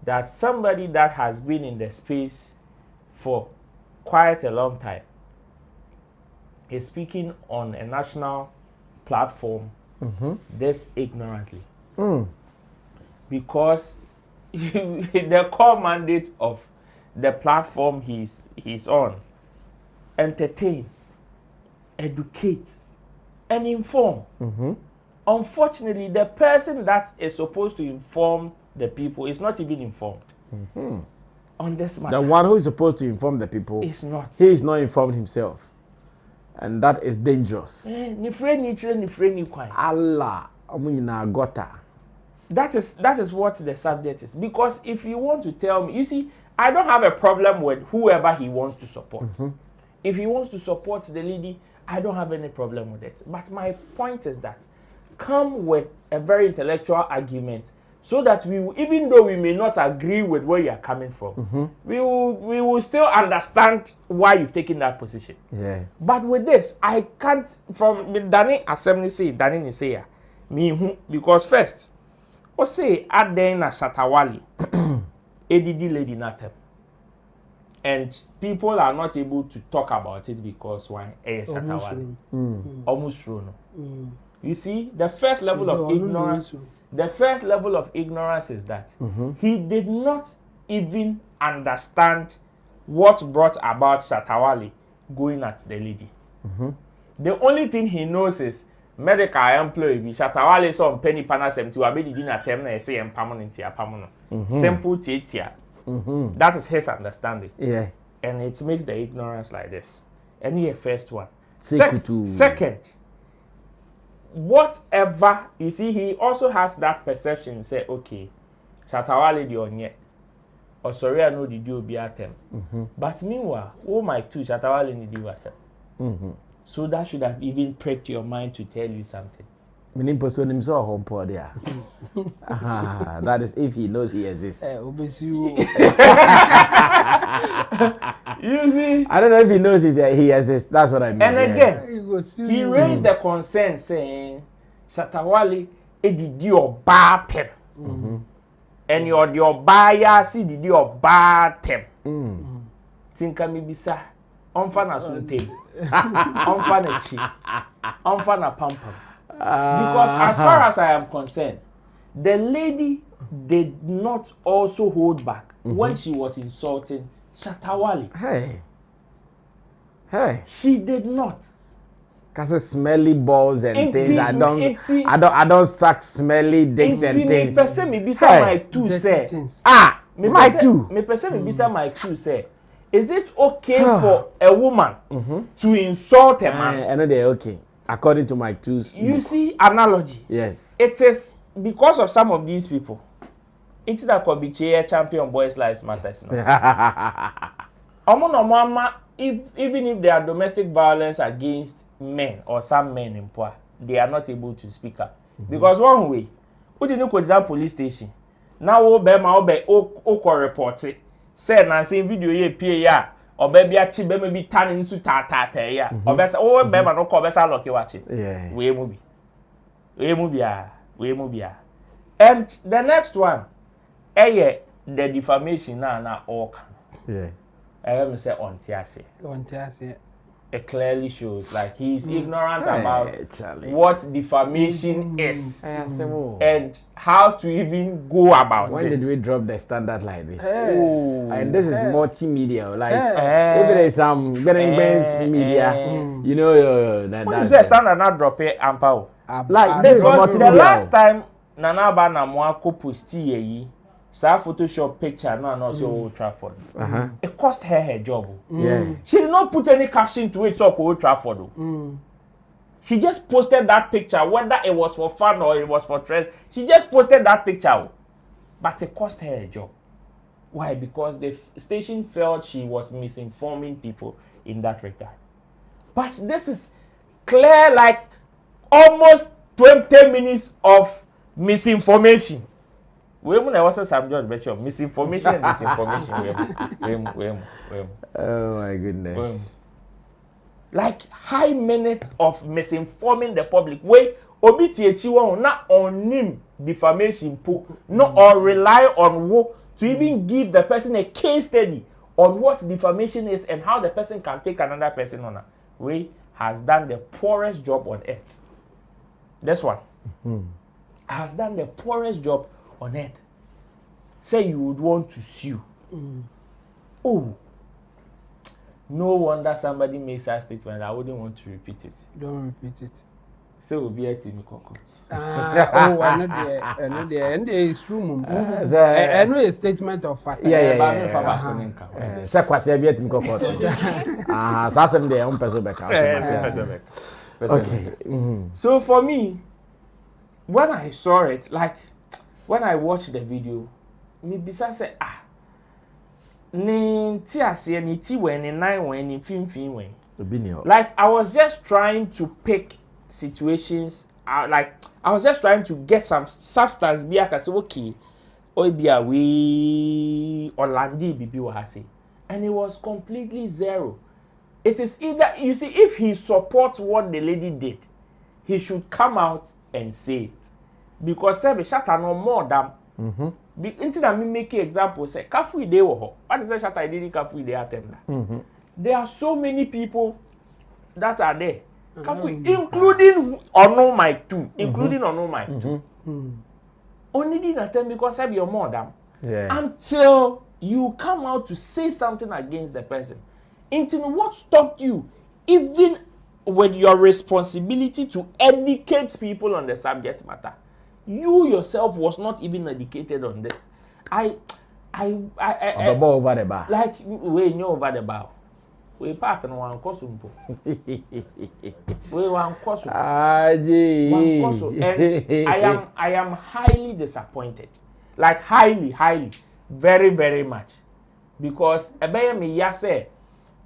that somebody that has been in the space for quite a long time is speaking on a national platform this ignorantly. Because the core mandate of the platform he's on, entertain, educate, and inform. Unfortunately, the person that is supposed to inform the people is not even informed on this matter. The one who is supposed to inform the people is not. He is not informed himself. And that is dangerous. Allah, gota. That is what the subject is. Because if you want to tell me, you see, I don't have a problem with whoever he wants to support. If he wants to support the lady, I don't have any problem with it. But my point is that come with a very intellectual argument so that we will, even though we may not agree with where you are coming from, we will still understand why you've taken that position. Yeah. But with this, I can't, from Danny Assembly say, Danny say, me, because first, or say, at then na Shatta Wale, ADD lady natem. And people are not able to talk about it because why? Shatta Wale. Almost true. You see, the first level of ignorance. The first level of ignorance is that he did not even understand what brought about Shatta Wale going at the lady. The only thing he knows is medical employee be Shatta Wale some penny panasem to abedi dinner term na say permanent pamono. Simple titia. That is his understanding. Yeah. And it makes the ignorance like this. And here first one. Second, whatever, you see, he also has that perception, say, okay, Shatta Wale di onye, or sorry, I know the deal be at them. But meanwhile, oh my two, Shatta Wale ni di water. So that should have even pricked your mind to tell you something. Meaning person himself home poor there. That is if he knows he exists. You see? I don't know if he knows he exists. That's what I mean. And again, he raised the concern saying, Shatta Wale did your bad tem. And your buyer see did your bad tem. Tinka mi bisa. Onfa na sunte. Onfa na chi. Onfa na pampam. Because as far as I am concerned, the lady did not also hold back when she was insulting Shatta Wale. Hey. She did not. Cause smelly balls and things. I don't suck smelly dicks and things. Me person me bisa my two say. My two. Me person me bisa my two say. Is it okay for a woman to insult a man? I know they're okay. According to my two. You see analogy. Yes. It is because of some of these people. It's that could be chair champion boys lives matters. Even if there are domestic violence against men or some men in power, they are not able to speak up. Because one way, who didn't go to that police station? Now oko report it. Say na say video ye pie ya obaby achi be maybe tan nsu ta ya. Obesa o be ma no ko obesa lock you achi. Yeah. We mu bia. And the next one, the defamation na all. Yeah. I me say on tiase. It clearly shows like he's ignorant about what defamation is and how to even go about it. When did we drop the standard like this? And this is multimedia. Like if there is some media, you know, when you say standard, not drop it, ampa. Like this is multimedia. The last time Nana Banamwa posti sa Photoshop picture no so Old Trafford. It cost her job. Yeah. She did not put any caption to it so Old Trafford. She just posted that picture, whether it was for fun or it was for trends. She just posted that picture. But it cost her a job. Why? Because the station felt she was misinforming people in that regard. But this is clear, like almost 20 minutes of misinformation. When I was a subject betcha misinformation and disinformation. Oh my goodness. Like high minutes of misinforming the public. Wait, obiti not on him defamation po, not or rely on wo to even give the person a case study on what defamation is and how the person can take another person on. Way has done the poorest job on earth. This one has done the poorest job on earth. Say you would want to sue. Oh, no wonder somebody makes a statement. I wouldn't want to repeat it. Don't repeat it. Say we'll be at in cockroach. I know the is true. I know a statement of fact. Yeah. Say kwasi be at in cockroach. Sasem dey on person back. Okay. So for me, when I saw it, like when I watched the video, me bisa say ni ti ase ni ti when ni nine when ni fin when. Like I was just trying to pick situations like I was just trying to get some substance be aka say okay o bia we Orlandi bibi wa say, and it was completely zero. It is either, you see, if he supports what the lady did, he should come out and say it, because Shatta no more than until me make an example say kafu ide wo. What is the Shatta did kafu ide atem? There are so many people that are there. Including Ono Mike too. Including Ono Mike too. Only did attempt because I be your mother. Until you come out to say something against the person. Until what stopped you? Even with your responsibility to educate people on the subject matter. You yourself was not even educated on this. Over the bar. Like we know over the bar. We park no one kosumpo. We one kosu. And I am highly disappointed. Like highly, very, very much. Because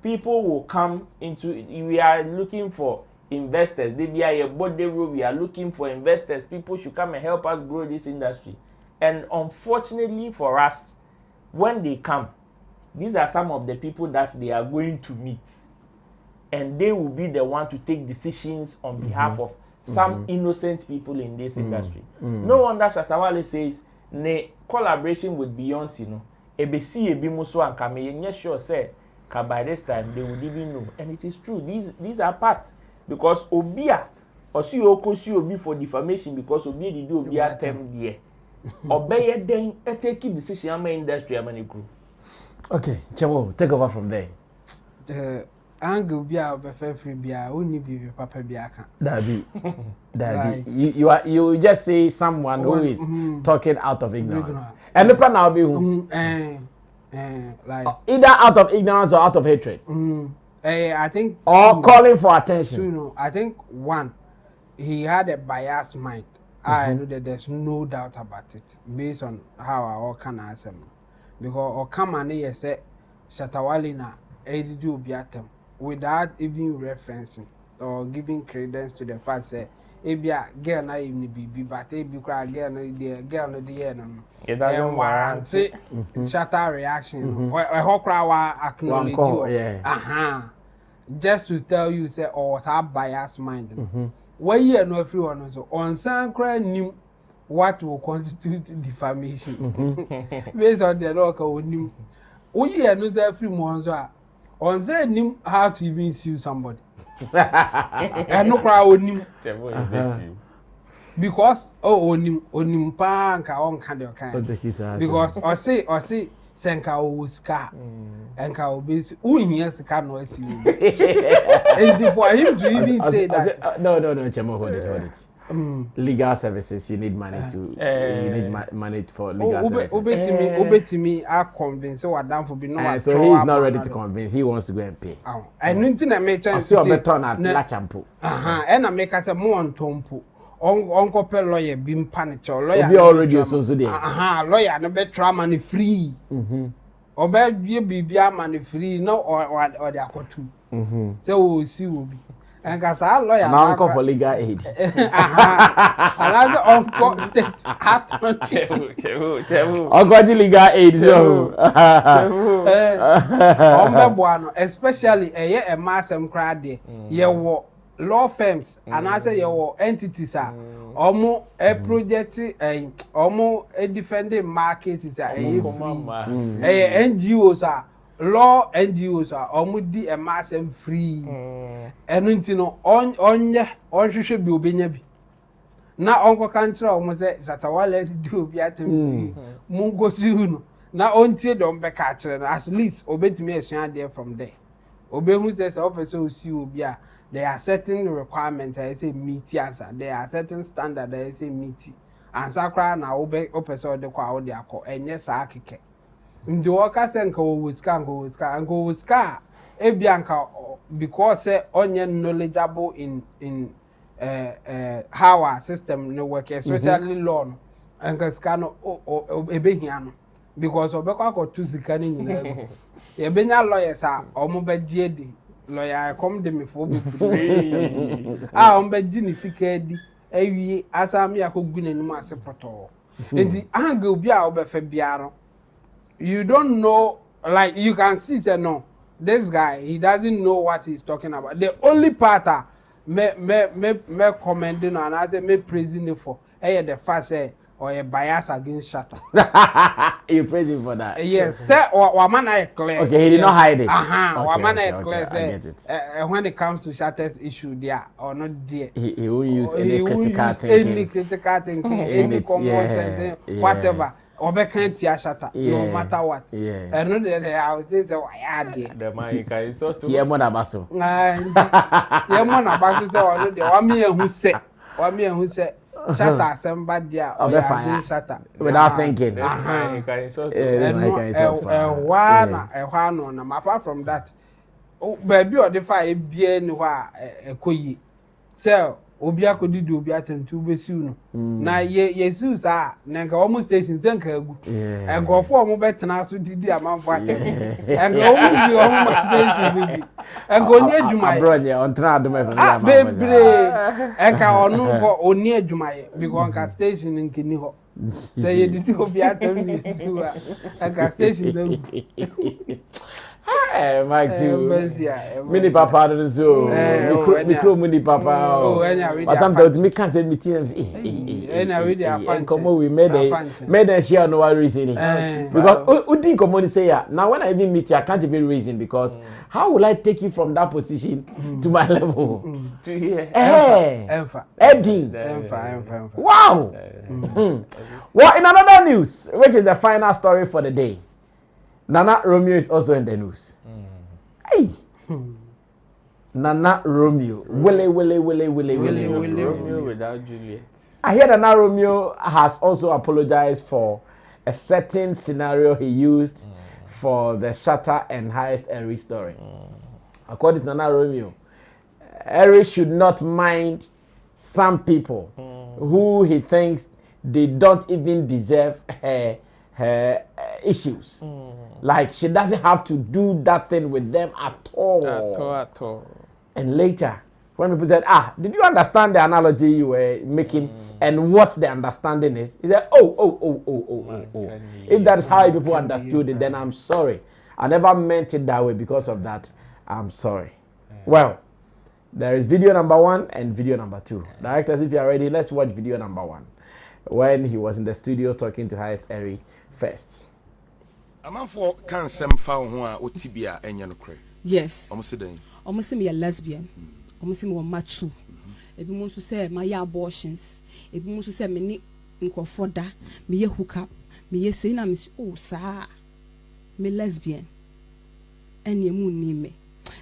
people will come into, we are looking for investors. They be a body room. We are looking for investors. People should come and help us grow this industry. And unfortunately for us, when they come, these are some of the people that they are going to meet. And they will be the one to take decisions on behalf of some innocent people in this industry. No wonder Shatta Wale says, ne collaboration with Beyonce, no, ebesi ebimuso and kame, sure say, by this time they would even know. And it is true. These are parts. Because Obia, or see Obi for defamation, because Obia did do Obia term there. Obey then take decision on my industry, I'm group. Okay, Chemo, take over from there. Angle bia free bia only be papa biaka. Daddy. You just say someone who is talking out of ignorance. And the now be who? Like either out of ignorance or out of hatred. I think or calling for attention. I think one, he had a biased mind. I know that there's no doubt about it based on how I all can answer. Because or come and here say Shatta Wale na do biatem without even referencing or giving credence to the fact say ebia girl na even be but ebi cry girl no the no it doesn't warrant Shatta reaction or wa acknowledge you just to tell you say oh that biased mind why you no everyone so on san cry nim what will constitute defamation based on the law nim we no say free mo so on say nim how to even sue somebody and no cry onim because onim pa nka on ka de kan because or say senka o ska enka o be unhia ska no asi and for him to even say that no Chemo, hold it legal services, you need money to you need money for legal services. Obetimi are convinced so what done for be no so he is not ready to convince, he wants to go and pay. And nothing na make chance to beton at Lachampo. And na make us more on tompo uncle per lawyer bim panic or lawyer be already so there. Lawyer no bet money free. Or bet you be money free no or the akotu. So we see will be. And cause our lawyer uncle for legal aid. Another uncle state attorney. Uncle legal aid. So. Especially a massam crowd there. You law firms and I say your entities are almost a project almost a defending market is a NGOs are law NGOs are almost a massam free and you know on should be obeying. Now Uncle Country almost said that I will let do be at Mungo soon. Now until don't be catching at least obey to me a shine there from there. Obey who says officer see Obia. There are certain requirements I say meet answer. There are certain standards I say meet. And sakra na obey officer the kwa odi ako enye sa akike. Ndi worker say nka wo wuska ebianka because say onye knowledgeable in how our system no work especially law no nka ska no ebehia no because obekwa ko tu sika ni nyina e benya lawyers a omo be giedi lawyer come de me for be omo be gi ni sika di awie asami akogu nanim ase poto enti anga obi a obefa biaro you don't know, like you can see say no this guy he doesn't know what he's talking about. The only part me commending and I say me praising it for the fact say or a bias against Shatta. You praise him for that? Yes, sir. Or man I clear. Okay, he did not hide it. Or man I clear say when it comes to Shatta's issue there or not there. He will use any critical thinking, any common sense, whatever. Or be can't tia Shatta, no matter what. Yeah. And no the I would say why are there. The man can so to Tiemon Abaso. Tiemon Abaso say or the one me who say Shatta somebody or Shatta without thinking. That's fine. Can so to one apart from that. Oh baby or the fire be anywhere koyi. So obi akodi do obi atentu besiu no na yesu sa na nka omo station senka agu engofo omo betena so didi amanfo atentu enka omo si omo station bibi enka oni adwuma ye abro nye ontra adoma fe ya amanfo bebre enka onu ko oni adwuma ye because enka station nkini ho say ye didi obi atentu yesu enka station do Mike too. Mini papa do so. Micro mini papa. But sometimes me can't say meeting. Come on, we made a share no reason. Because who didn't come on say now when I even meet you, I can't even reason because how will I take you from that position to my level? Eddie. Wow. Well, in another news, which is the final story for the day. Nana Romeo is also in the news. Hey! Nana Romeo. Wale. Romeo without Juliet. I hear that Nana Romeo has also apologized for a certain scenario he used for the Shatta and highest Erie story. According to Nana Romeo, Erie should not mind some people who he thinks they don't even deserve her issues. Like she doesn't have to do that thing with them at all. And later, when people said, did you understand the analogy you were making and what the understanding is? He said, oh. If that's how people understood it, then I'm sorry. I never meant it that way. Because of that, I'm sorry. Well, there is video number 1 and video number 2. Directors, if you are ready, let's watch video number 1. When he was in the studio talking to highest Erie first. Amanfo kan sem fa ho a otibia enye no kre. Yes. Almost me a lesbian. Almost me one matu. Ebi mo so say my abortions. Ebi mo so say me ni nkofoda, me ye hook up, me ye say na me sa me lesbian. Ene mu ni me.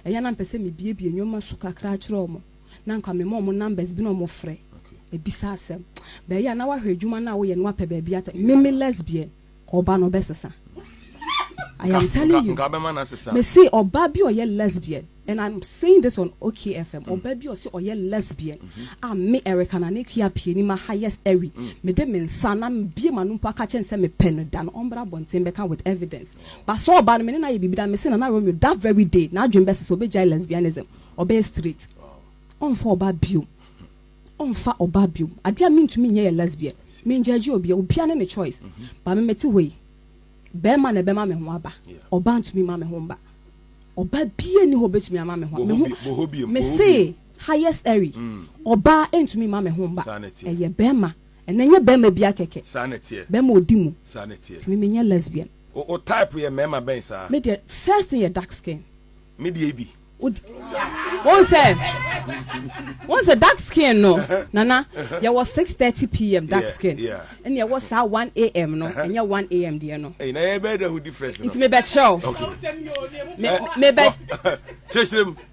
Eya na mpese me biebie nyoma so kakra kire mo. Na nka me mo numbers bi no mo frɛ. Ebisa asem. Be ya na wa hwedwuma na wo ye no apɛ ba bi ata. Me lesbian. Oba no besesa. I am telling you. Me see oba bi oye lesbian, and I'm saying this on OKFM. Oba bi oye lesbian. Me Erica na nekia pie ni ma highest Erie. Me de me nsana me bie manu pa ka chen se me pen dan ombra bonten beka with evidence. But so oba me na ye bibi da me say na Romeo that very day na adwen besesa obe jai lesbianism. Obe straight. on for babio. On fa or babio. I dare mean to me a lesbian. Mean judge you be obian a choice. But me met away. Bear man a bear mamma waba. Or ban to me mamma homba. Or bad be any hobbit to me a mamma home. Me say highest Erie. Or bar into me mamma homba. And ye bema. And then ye bema be a keke. Sanity. Bemo dimu. Sanity. To me lesbian. Or type we a member base. Me the first thing your dark skin. Midi. Once a dark skin no nana there was 6:30 p.m. dark skin and there was 1 a.m. no and 1 a.m. there no hey na better who different it may bet show me bet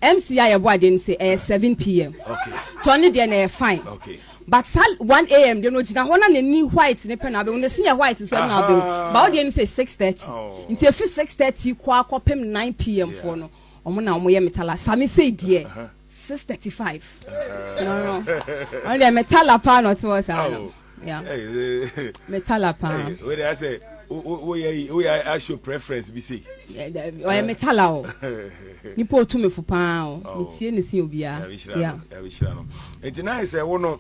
MCI boy didn't say 7 p.m. okay Tony there fine okay but 1 a.m. they no jina hona ni white ne pen abe when see white so na abe but they say 6:30 into if 6:30 kwa kopem 9 p.m. for no omuna omoye metala Sammy say dear 6:35 no on the metala pa not was yeah metala pa where I say we I show preference be say o metala o ni po to me fu pa o metie ne sin obia yeah it na say wo no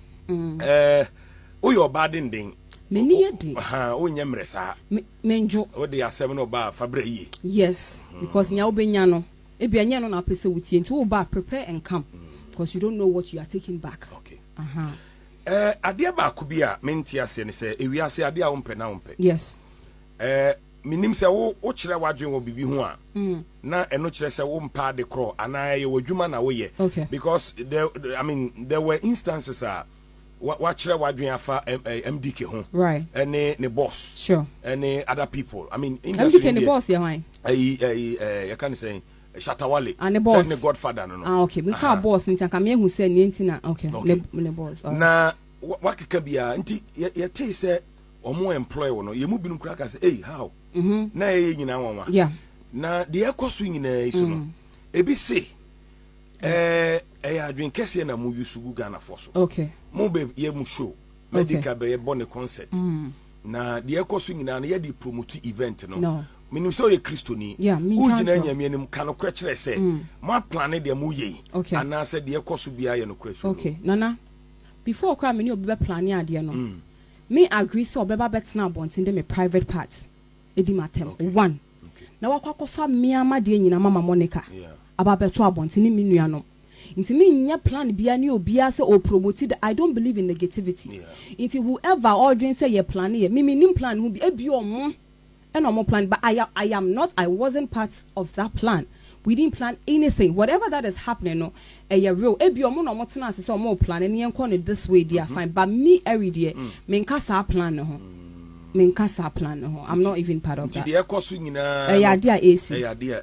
o your bad ending meni yedi o nyemresa menjo o de asem no ba fabra yi yes because nya obenya no ebianya no na pese wutie nti wo ba prepare and come because you don't know what you are taking back okay ade ba ku bia menti ase ne se ewi ase ade a wo mpe na wo mpe yes minim se wo kire wadwen wo bibi ho a na eno kire se wo mpa de kro ana ye wadwuma na wo ye because there were instances what kire wadwen afa MDK ho right and ne boss sure and other people MDK ne boss ya why you can say Shatta Wale and the boss the godfather no okay we call boss nti aka me hu say ne ntina okay ne boss na wakeka bia nti ye tey say omo employ wo no ye mu binu kura ka say hey how na ye nyina wonwa yeah na de ekoso nyina isu no ebi say adwen kese na mu yusugu Ghana force okay mo be ye mu show medical be ye born concert na de ekoso nyina na ye di promote event no minim so ye kristoni ugina nyame anim ka no kwekere se mo plan de mo ye ana se de ekoso bia ye no kwekere okay nana before kwa me ni obi be plan ade no me agree so obeba betna abontin de me private part edi matem one na wakwakofa miama de nyina mama Monica aba beto abontin mi nuanom nti me nya plan bia ni obia se o promoted I don't believe in negativity nti whoever ordering say ye plan ye me nim plan hu bi ebi omo and I'm plan, but I wasn't part of that plan. We didn't plan anything. Whatever that is happening, no, real. So more plan, and you it this way, dear, fine. But me, every day, me nkasa plan, no, I'm not even part of that.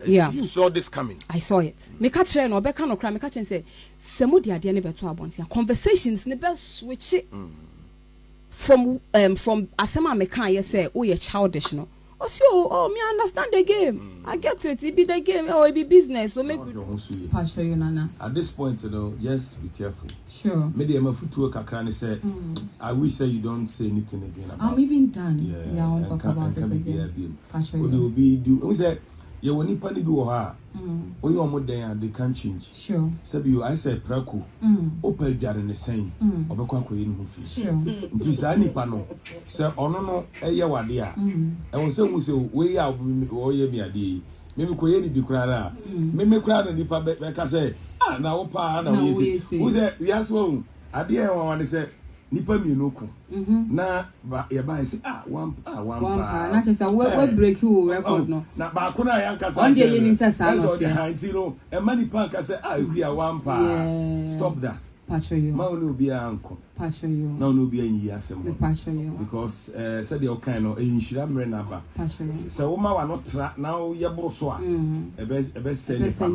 Yeah, you saw this coming. I saw it. Me catch no, be can no cry. Me catch and say, "Semu di idea never to abontia. Conversations never switch it from asema me can you say, oh, you're childish, no." Oh, me understand the game. I get it. It be the game. Oh, it be business. So maybe. Pastor, you Nana. At this point, just be careful. Sure. Maybe I'm a foot to a kakrani say. I wish that you don't say anything again about. I'm even done. Yeah, I won't talk about it again. Pastor, you be do. We say you will need pani do her. Oh, you are more than they can change. Sure. Sabi I said praku. Open there in the same. Obekwa ko yin fish. Sure. This any pano. Say ono eye wade a. E won say we say we ya o ye mi ade. Maybe ko ye ni bi kura me kura na nipa be ka say na wo pa na we say. We say we ask won ade e won say nipa mi no ku. Na ya ba say one pa na say we break you record no. Na ba ko na yan ka say. On dey yin say sa no say. E mani pa ka say we are one pa. Stop that. Patcho you. Ma no be anko. Patcho you. Na no be anyi asem. Patcho you. Because said the kind of inshira mre na ba. Patcho you. So ma wa no tra na ye bro so a. Ebe send pa.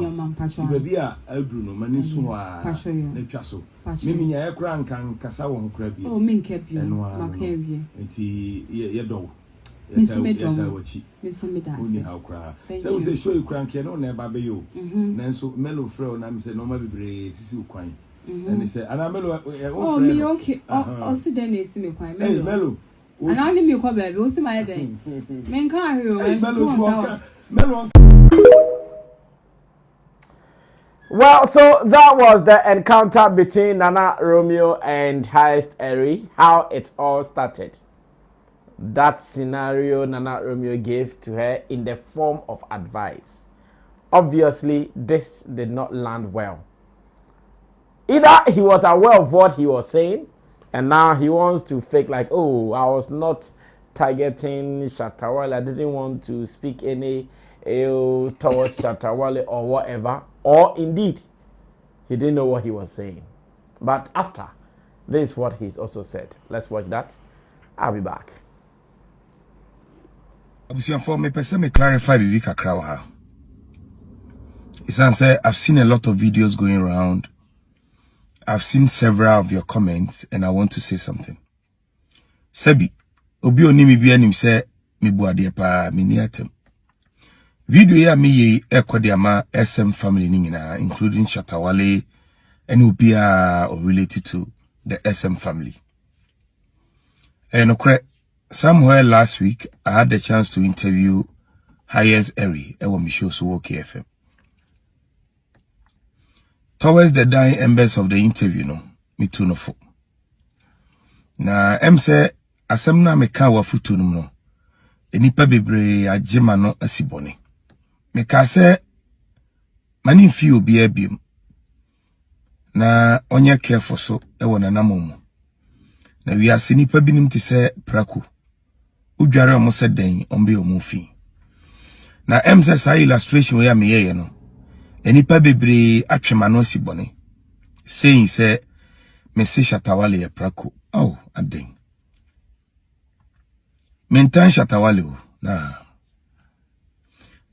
Ti ba bi a adru no mani so a. Patcho you. Na twa so. Mimi nya ye kra nkan kasa wo kra bi. Oh me nka bi. Ma ka bi. Enti ye do. Miss me that. Uni how cry. So we say show you crank no na ba be yo. Nanso melo frɛ na me say no ma bebre sisi ukwan. And he said, and I'm oh, me okay. Oh, sit down and see me quiet. Hey, Melo. And I only me call baby. What's my day? Men can't hear. Melo. Well, so that was the encounter between Nana Romeo and Highest Erie, how it all started. That scenario Nana Romeo gave to her in the form of advice. Obviously, this did not land well. Either he was aware of what he was saying, and now he wants to fake like, oh, I was not targeting Shatta Wale. I didn't want to speak any ill towards Shatta Wale or whatever. Or indeed, he didn't know what he was saying. But after, this is what he's also said. Let's watch that. I'll be back. For me, person clarify the week crowd. It's answer. I've seen a lot of videos going around. I've seen several of your comments, and I want to say something. Sebi, obi oni mi bia nim say me buade pa me ni atem. Video ya me ye ekode ama SM family ni nyina, including Shatta Wale and obia or related to the SM family. And somewhere last week I had the chance to interview Highest Erie ewo mi show so KFM. Towards the dying embers of the interview, no, me too no fo. Na say asem na me ka wa futu no. Enipa bebre agema no asibone. Me ka say mani fi obi abiem. Na onye careful so ewo na namomo. Na wi ase nipa binim te say praku. Udware omo se den ombe omo fi. Na say sa illustration we ya me ye no. Enipa bebre atwema no asibone. Saying say me se Shatta Wale ye praku. Oh, aden. Mentan Shatta Wale na.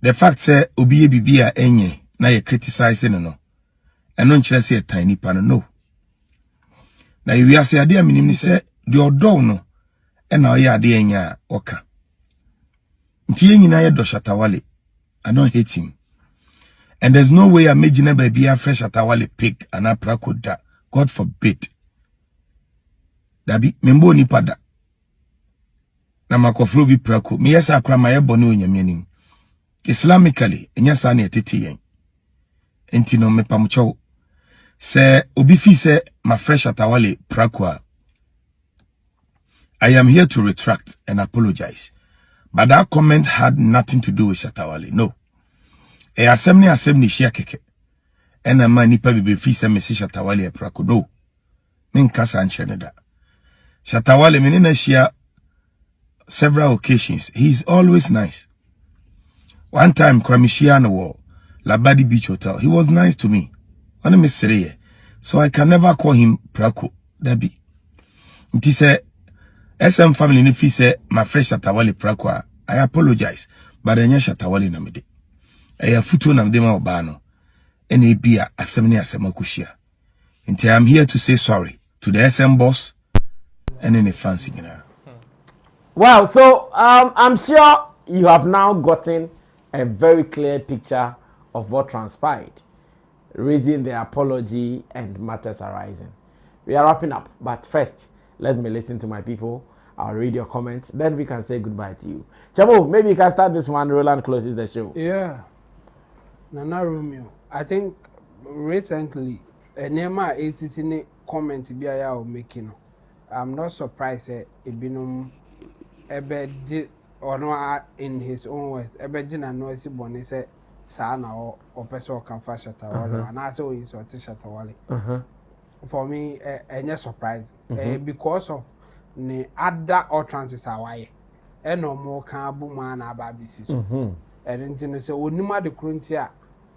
The fact say obiye bibia enye na ye criticizing no. Eno nkyere say tiny pan no. Na you ase ade aminim ni say the odo no e na oye ade enya oka. Nti nyina ye do Shatta Wale. I don't hate him. And there's no way I imagine baby a fresh Shatta Wale pig and a prakoda. God forbid. Dabi membo ni pada. Na makofro bi prako. Me yesa akra maye bonu onyamenim. Islamically, enya sa na etete yen. Enti no me pamcho. Se obi fi se ma fresh Shatta Wale prako. I am here to retract and apologize. But that comment had nothing to do with Shatta Wale. No. E asem ni shia keke. Ena ma nipa bibi fi se me se Shatta Wale prako. No. Men kasa anchene da. Shatta Wale menina shia several occasions. He's always nice. One time, Kramishia no Labadi Beach Hotel. He was nice to me. So I can never call him Praku. Debbie. It is a SM family nifi say my fresh Shatta Wale Praku. I apologize. But I Shatta Wale namide. I have futu na mdema obano. Ene bia asemni asemakushia. Until I'm here to say sorry to the SM boss and any fancy. Well, so I'm sure you have now gotten a very clear picture of what transpired, raising the apology and matters arising. We are wrapping up, but first, let me listen to my people. I'll read your comments, then we can say goodbye to you. Chamo, maybe you can start this one. Roland closes the show. Yeah. Nana Romeo, I think recently, Nema ACC comment BIA or making. I'm not surprised that Ibinum ebe did or no in his own words. Ebe jina no esi boni say sana or person can fa Shatta Wale and I so insult Shatta Wale. For me, any surprise because of the other utterances away. No more can boom man about this. And then say onima de kruntia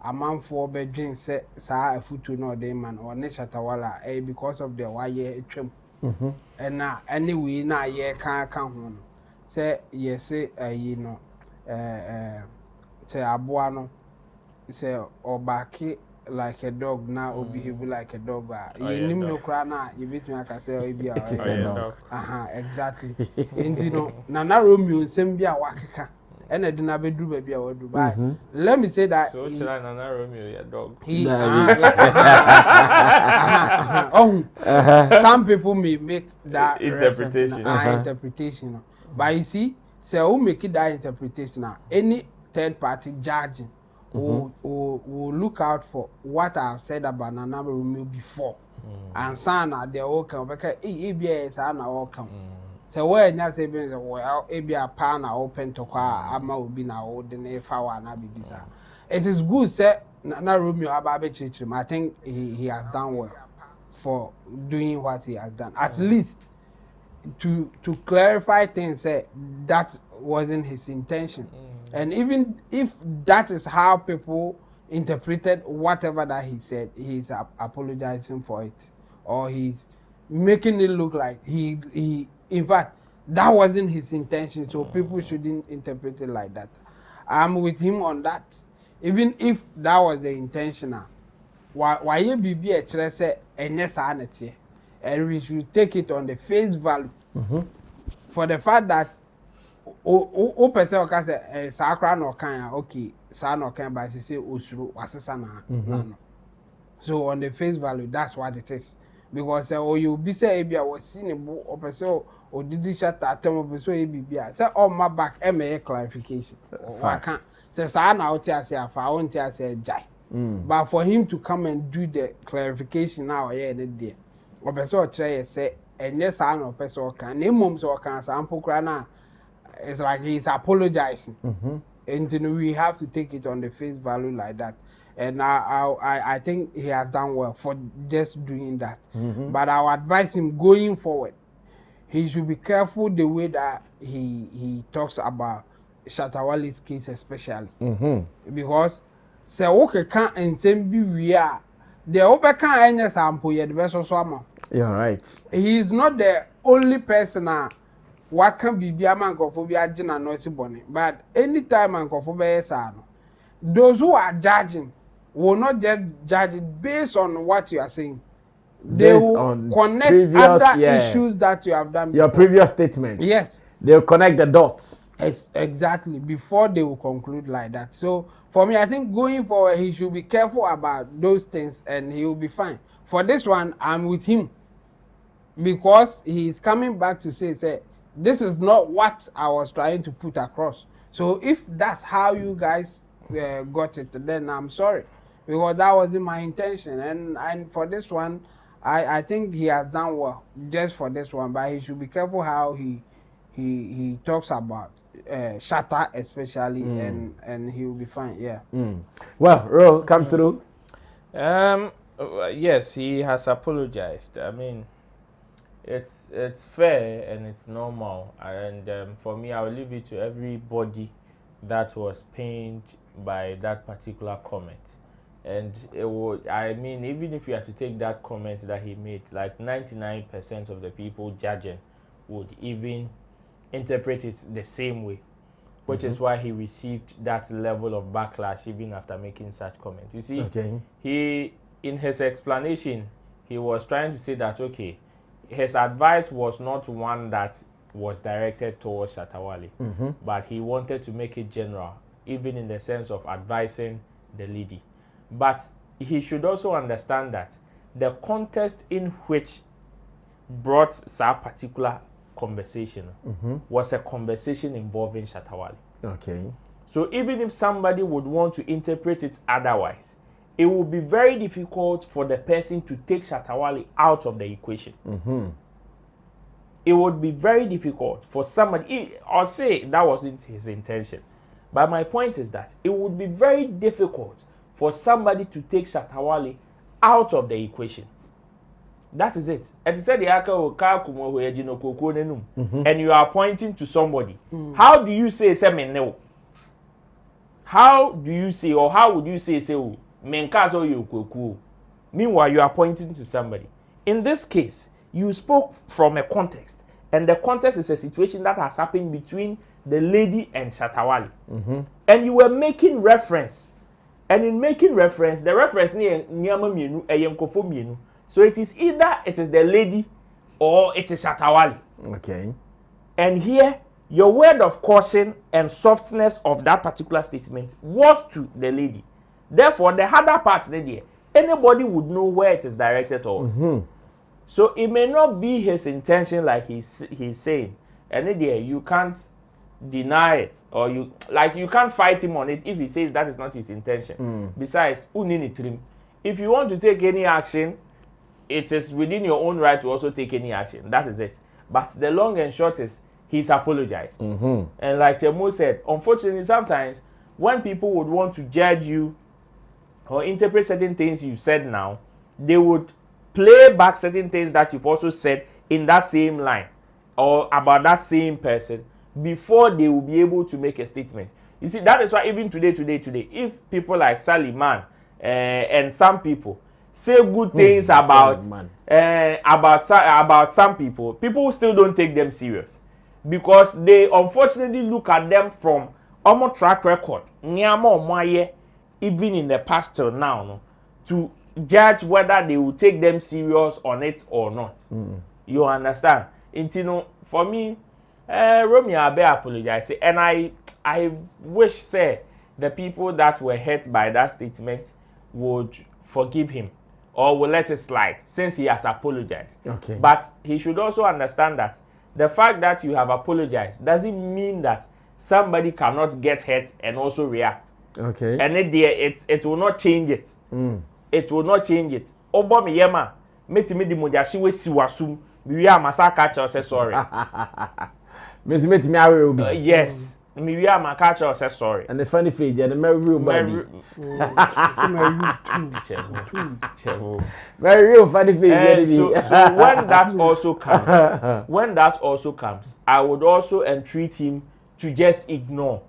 a man for bedrin say sa a futu no day man or ne Shatta Wale because of the wire trim. And now anyway na ye can home. Say yes you know say abuano say or back like a dog now or behave like a dog. You nim no cry now you beat me like say it is a dog. Exactly. And you know Nana Romeo same be a wakaka. And I do not be do baby or Dubai. Let me say that. So Nana Romeo your dog. Some people may make that interpretation. Interpretation. But you see, say who make it that interpretation now? Any third party judging will look out for what I've said about Nana Romeo before. And Sana, they all come because EBS are now all come. So where not say well, a pan are open to qua, Ama will be now old than if I want to be bizarre. It is good, sir. Nana Romeo Ababe. I think he has done well for doing what he has done. At least to clarify things, say that wasn't his intention. And even if that is how people interpreted whatever that he said, he's apologizing for it, or he's making it look like he in fact that wasn't his intention, so people shouldn't interpret it like that. I'm with him on that. Even if that was the intentional, why you be a say and yes, and we should take it on the face value for the fact that o person o ka say sakra no kan okay sa no kan but she say osuru wasesa na so on the face value that's what it is, because you be say e bia was seen o person o didi Shatta atem o so e bia say all my back e clarification o kan say sa na o ti ase afa o nti ase jai but for him to come and do the clarification now yeah there o person o try say enye sa na o person o kan na mom so o kan sample kra na. It's like he's apologizing, and we have to take it on the face value like that. And I think he has done well for just doing that. But I would advise him going forward, he should be careful the way that he talks about Shatta Wale's case especially, because say okay can't and be we are the over can't any sample yet the best also. You're right. He is not the only person. What can be a man for be a general noisy bonnet, but anytime and for those who are judging will not just judge it based on what you are saying. They Based will on connect previous, other issues that you have done before. Your previous statements. Yes. They'll connect the dots. Exactly. Before they will conclude like that. So for me, I think going forward, he should be careful about those things and he will be fine. For this one, I'm with him because he is coming back to say, this is not what I was trying to put across. So if that's how you guys got it, then I'm sorry, because that wasn't my intention. And for this one, I think he has done well just for this one, but he should be careful how he talks about Shatta especially, and he will be fine. Yeah. Well, Ro, come through. Yes, he has apologized. I mean, it's fair and it's normal, and for me, I will leave it to everybody that was pained by that particular comment. And it would, I mean, even if you had to take that comment that he made, like 99% of the people judging would even interpret it the same way, which is why he received that level of backlash even after making such comments. You see, he, in his explanation, he was trying to say that, okay, his advice was not one that was directed towards Shatta Wale, but he wanted to make it general, even in the sense of advising the lady. But he should also understand that the context in which brought that particular conversation was a conversation involving Shatta Wale. Okay. So even if somebody would want to interpret it otherwise, it will be very difficult for the person to take Shatta Wale out of the equation. It would be very difficult for somebody, or say that wasn't his intention. But my point is that it would be very difficult for somebody to take Shatta Wale out of the equation. That is it. And you are pointing to somebody. How do you say no? How do you say, or how would you say meanwhile you are pointing to somebody? In this case, you spoke from a context, and the context is a situation that has happened between the lady and Shatta Wale. And you were making reference. And in making reference, the reference so it is either it is the lady or it is Shatta Wale. Okay. And here, your word of caution and softness of that particular statement was to the lady. Therefore, the harder part there, anybody would know where it is directed towards. So it may not be his intention, like he's saying. And there, you can't deny it, or you can't fight him on it if he says that is not his intention. Besides, if you want to take any action, it is within your own right to also take any action. That is it. But the long and short is he's apologized. And like Chemo said, unfortunately, sometimes when people would want to judge you or interpret certain things you said now, they would play back certain things that you've also said in that same line or about that same person before they will be able to make a statement. You see, that is why even today, if people like Sally Man and some people say good things about some people still don't take them serious because they unfortunately look at them from almost track record even in the past till now, no, to judge whether they will take them serious on it or not. You understand? For me, Romeo Abe apologized, and I wish, say, the people that were hurt by that statement would forgive him or will let it slide since he has apologized. Okay. But he should also understand that the fact that you have apologized doesn't mean that somebody cannot get hurt and also react. Okay. And it will not change it. It will not change it. Obo mi yema metimi di mojashi we siwasum mi wi amasa catch or say sorry. Metimi awe obi. Yes. Mi wi amaka catch or say sorry. And the funny thing, the very real body. Very real funny thing. So when that also comes, I would also entreat him to just ignore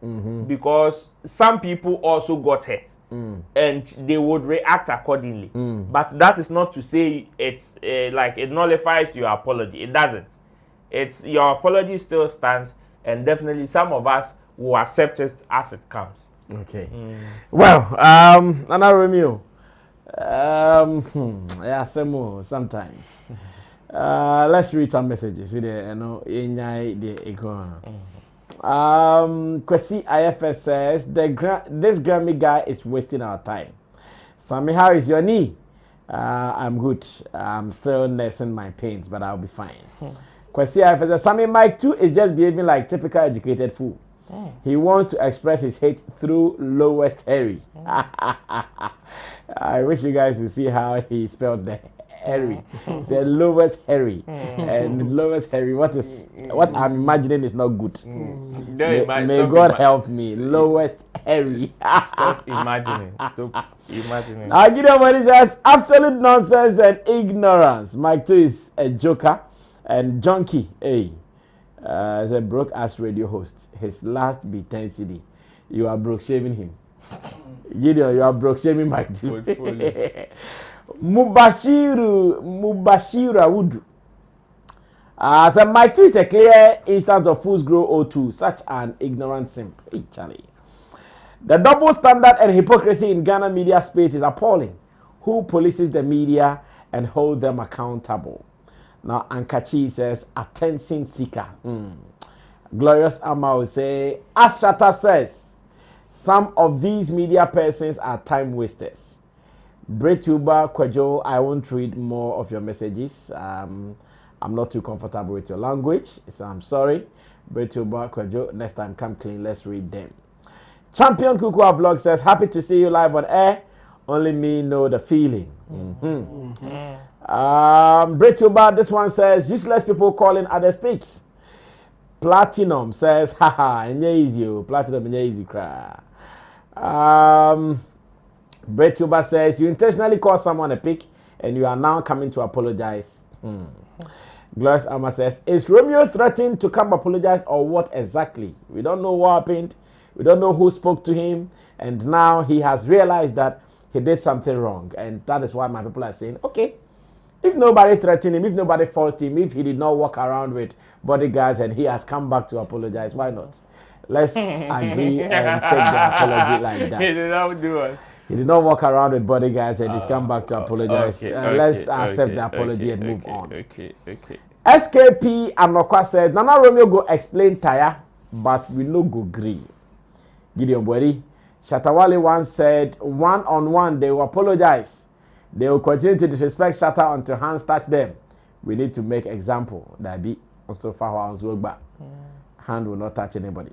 because some people also got hurt and they would react accordingly. But that is not to say it's like it nullifies your apology. It doesn't. It's your apology still stands, and definitely some of us will accept it as it comes. Okay. Well, Nana Romeo. Yeah, some more sometimes. Let's read some messages. Kwesi IFS says this Grammy guy is wasting our time. Sammy, how is your knee? I'm good. I'm still nursing my pains, but I'll be fine. Kwesi IFS says Sammy Mike too is just behaving like typical educated fool. He wants to express his hate through lowest Erie. I wish you guys would see how he spelled the Erie. He said lowest Erie. And lowest Erie, what I'm imagining is not good. May God help me. Lowest Erie. Stop imagining. Now Gideon Money says absolute nonsense and ignorance. Mike 2 is a joker and junkie. Hey. As a broke ass radio host, his last be 10 CD. You are broke shaming him. Gideon, you are broke shaming Mike too. Mubashiru Awudu. So Mike 2 is a clear instance of fools grow old too. Such an ignorant simp. Hey, Charlie. The double standard and hypocrisy in Ghana media space is appalling. Who polices the media and hold them accountable? Now, Ankachi says, attention seeker. Glorious Amma will say, as Shatta says, some of these media persons are time wasters. Bretuba Kwajo, I won't read more of your messages. I'm not too comfortable with your language, so I'm sorry. Bretuba Kwajo, next time come clean, let's read them. Champion Kukua Vlog says, happy to see you live on air. Only me know the feeling. Bretuba, this one says, useless people calling other speaks. Platinum says, haha, enye easy. Platinum, enye easy cry. Bretuba says, you intentionally call someone a pig and you are now coming to apologize. Glorious Amma says, is Romeo threatened to come apologize or what exactly? We don't know what happened. We don't know who spoke to him. And now he has realized that he did something wrong. And that is why my people are saying, okay, if nobody threatened him, if nobody forced him, if he did not walk around with bodyguards and he has come back to apologize, why not? Let's agree and take the apology like that. He did not do it. He did not walk around with bodyguards and he's come back to apologize. Let's accept the apology and move on. SKP Amnokwa said, Nana Romeo go explain tire, but we no go agree. Gideon Bweri. Shatta Wale once said, one-on-one, they will apologize. They will continue to disrespect Shatta until hands touch them. We need to make example. That be also far on Zogba. Hand will not touch anybody.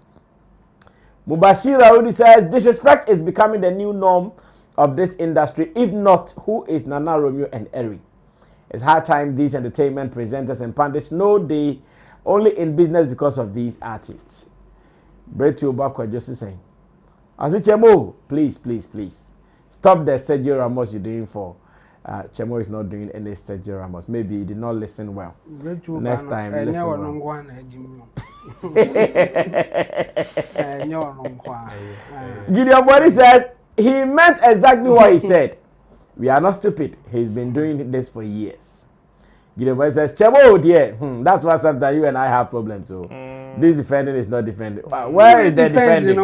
Mubashir Raudi says disrespect is becoming the new norm of this industry. If not, who is Nana, Romeo, and Erie? It's high time these entertainment presenters and pundits know they only in business because of these artists. Bretu Obakwa just saying, as it Chemo, please, please, please stop the Sergio Ramos you're doing for. Chemo is not doing any Sergio Ramos. Maybe he did not listen well. Next time, listen well. Gideon Body says he meant exactly what he said. We are not stupid. He's been doing this for years. Gideon Body says, Chemo, dear, that's why sometimes you and I have problems. So this defending is not defending. Where is the defending?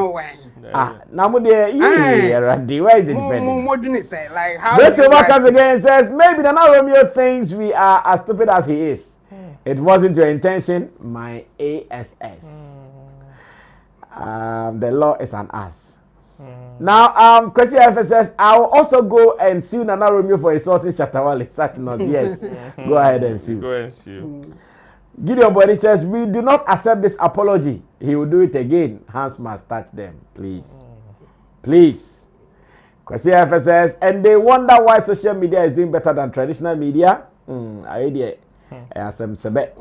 Namu dear, where is the defending? What do you say? Like how? Bretu comes again and says maybe the Nana Romeo thinks we are as stupid as he is. It wasn't your intention, my ASS. The law is an ass. Now, Kwesi FS says, I will also go and sue Nana Romeo for insulting Shatta Wale. Such not, yes. Go ahead and sue. Go and sue. Gideon Body says, we do not accept this apology. He will do it again. Hands must touch them, please. Please. Kwesi FS says, and they wonder why social media is doing better than traditional media. Some sebe.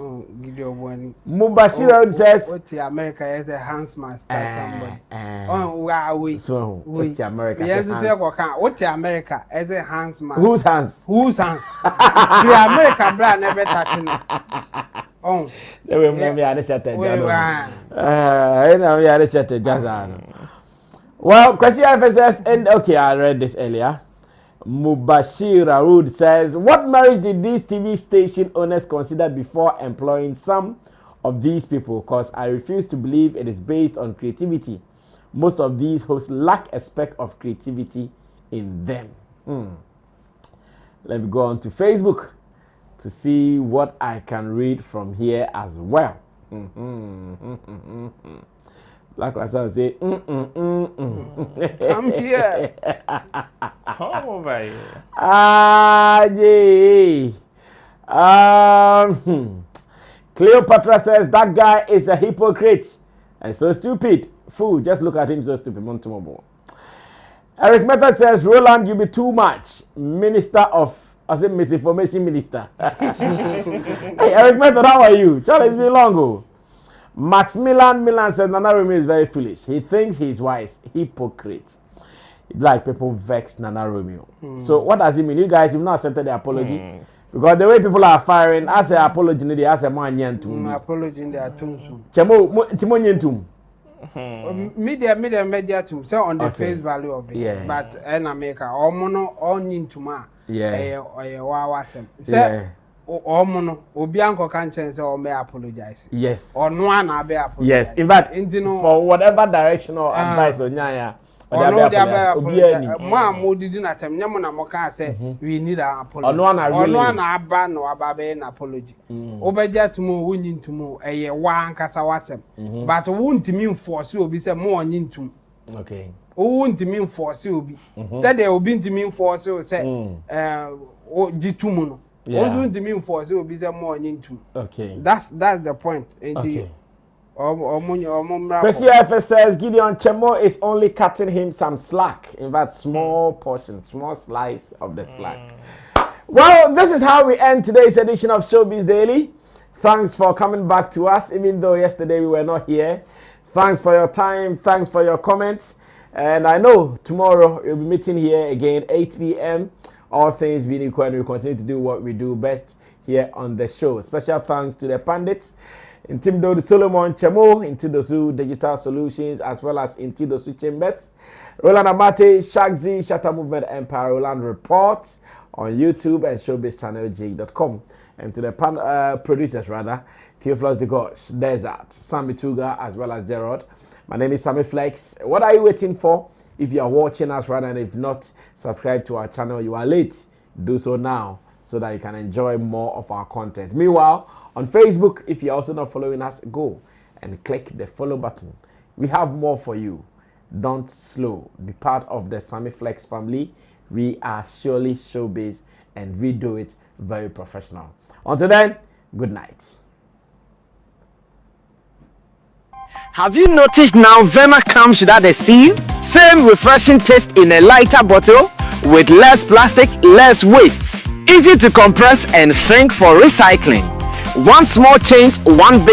Mubashir says, "What the America is a hands must touch somebody." Oh, we. So what the America? Yes, you say what the America is a hands must. Whose hands? Whose hands? The America brand never touching it. Oh, so we me are Shatta. I know we are Shatta. Well, Kwesi FSS and okay, I read this earlier. Mubashir Arud says, what marriage did these TV station owners consider before employing some of these people? Because I refuse to believe it is based on creativity. Most of these hosts lack a speck of creativity in them. Let me go on to Facebook to see what I can read from here as well. Black Rasa say, come here. Come over here. Cleopatra says that guy is a hypocrite and so stupid. Fool, just look at him, so stupid. Eric Method says, Roland, you be too much. Minister of, I said misinformation minister. Hey, Eric Method, how are you? Charlie, it's been long ago. Milan says Nana Romeo is very foolish. He thinks he's wise. Hypocrite. Like people vex Nana Romeo. So what does it mean? You guys, you've not accepted the apology. Because the way people are firing, as an apology, they ask a man yentum. Apology in their tune. Chemo yentum. Media to say on the face value of it. Yeah. But in America, all mono all nintuma. Yeah. Wawasem. Say Omono, Obianco can change or may apologize. Yes. Or no one be apologize. Yes. In fact, for whatever direction or advice on Nyaya. Or no, they are Mamma didn't attempt Yamona Moka say we need an apology. Or no one ban or ababe an apology. Obeja to move winning to move a one casawasem. But won't mean force will be some more into. Okay. Won't mean force will be. Said there will be to mean force will say Gitumuno. Yeah. What do you mean for so be some more into? Okay. That's the point. Okay. Kwesi FS says Gideon Chemo is only cutting him some slack. In fact, small portion, small slice of the slack. Well, this is how we end today's edition of Showbiz Daily. Thanks for coming back to us, even though yesterday we were not here. Thanks for your time. Thanks for your comments. And I know tomorrow we'll be meeting here again, 8 p.m. All things being equal, we continue to do what we do best here on the show. Special thanks to the pundits, Intimdo Solomon Chemo, Intidosu Digital Solutions, as well as Intidosu Chambers, Roland Amate, Shagzi, Shatta Movement Empire, Roland Report on YouTube and showbizchannelj.com. And to the producers, rather, Theophilus De Gosh, Desert, Sammy Tuga, as well as Gerard. My name is Sammy Flex. What are you waiting for? If you are watching us rather and if not subscribed to our channel, you are late. Do so now so that you can enjoy more of our content. Meanwhile, on Facebook, if you're also not following us, go and click the follow button. We have more for you. Don't slow. Be part of the Sammy Flex family. We are surely showbiz and we do it very professional. Until then, good night. Have you noticed now Vema comes without a seal? Same refreshing taste in a lighter bottle with less plastic, less waste. Easy to compress and shrink for recycling. One small change, one big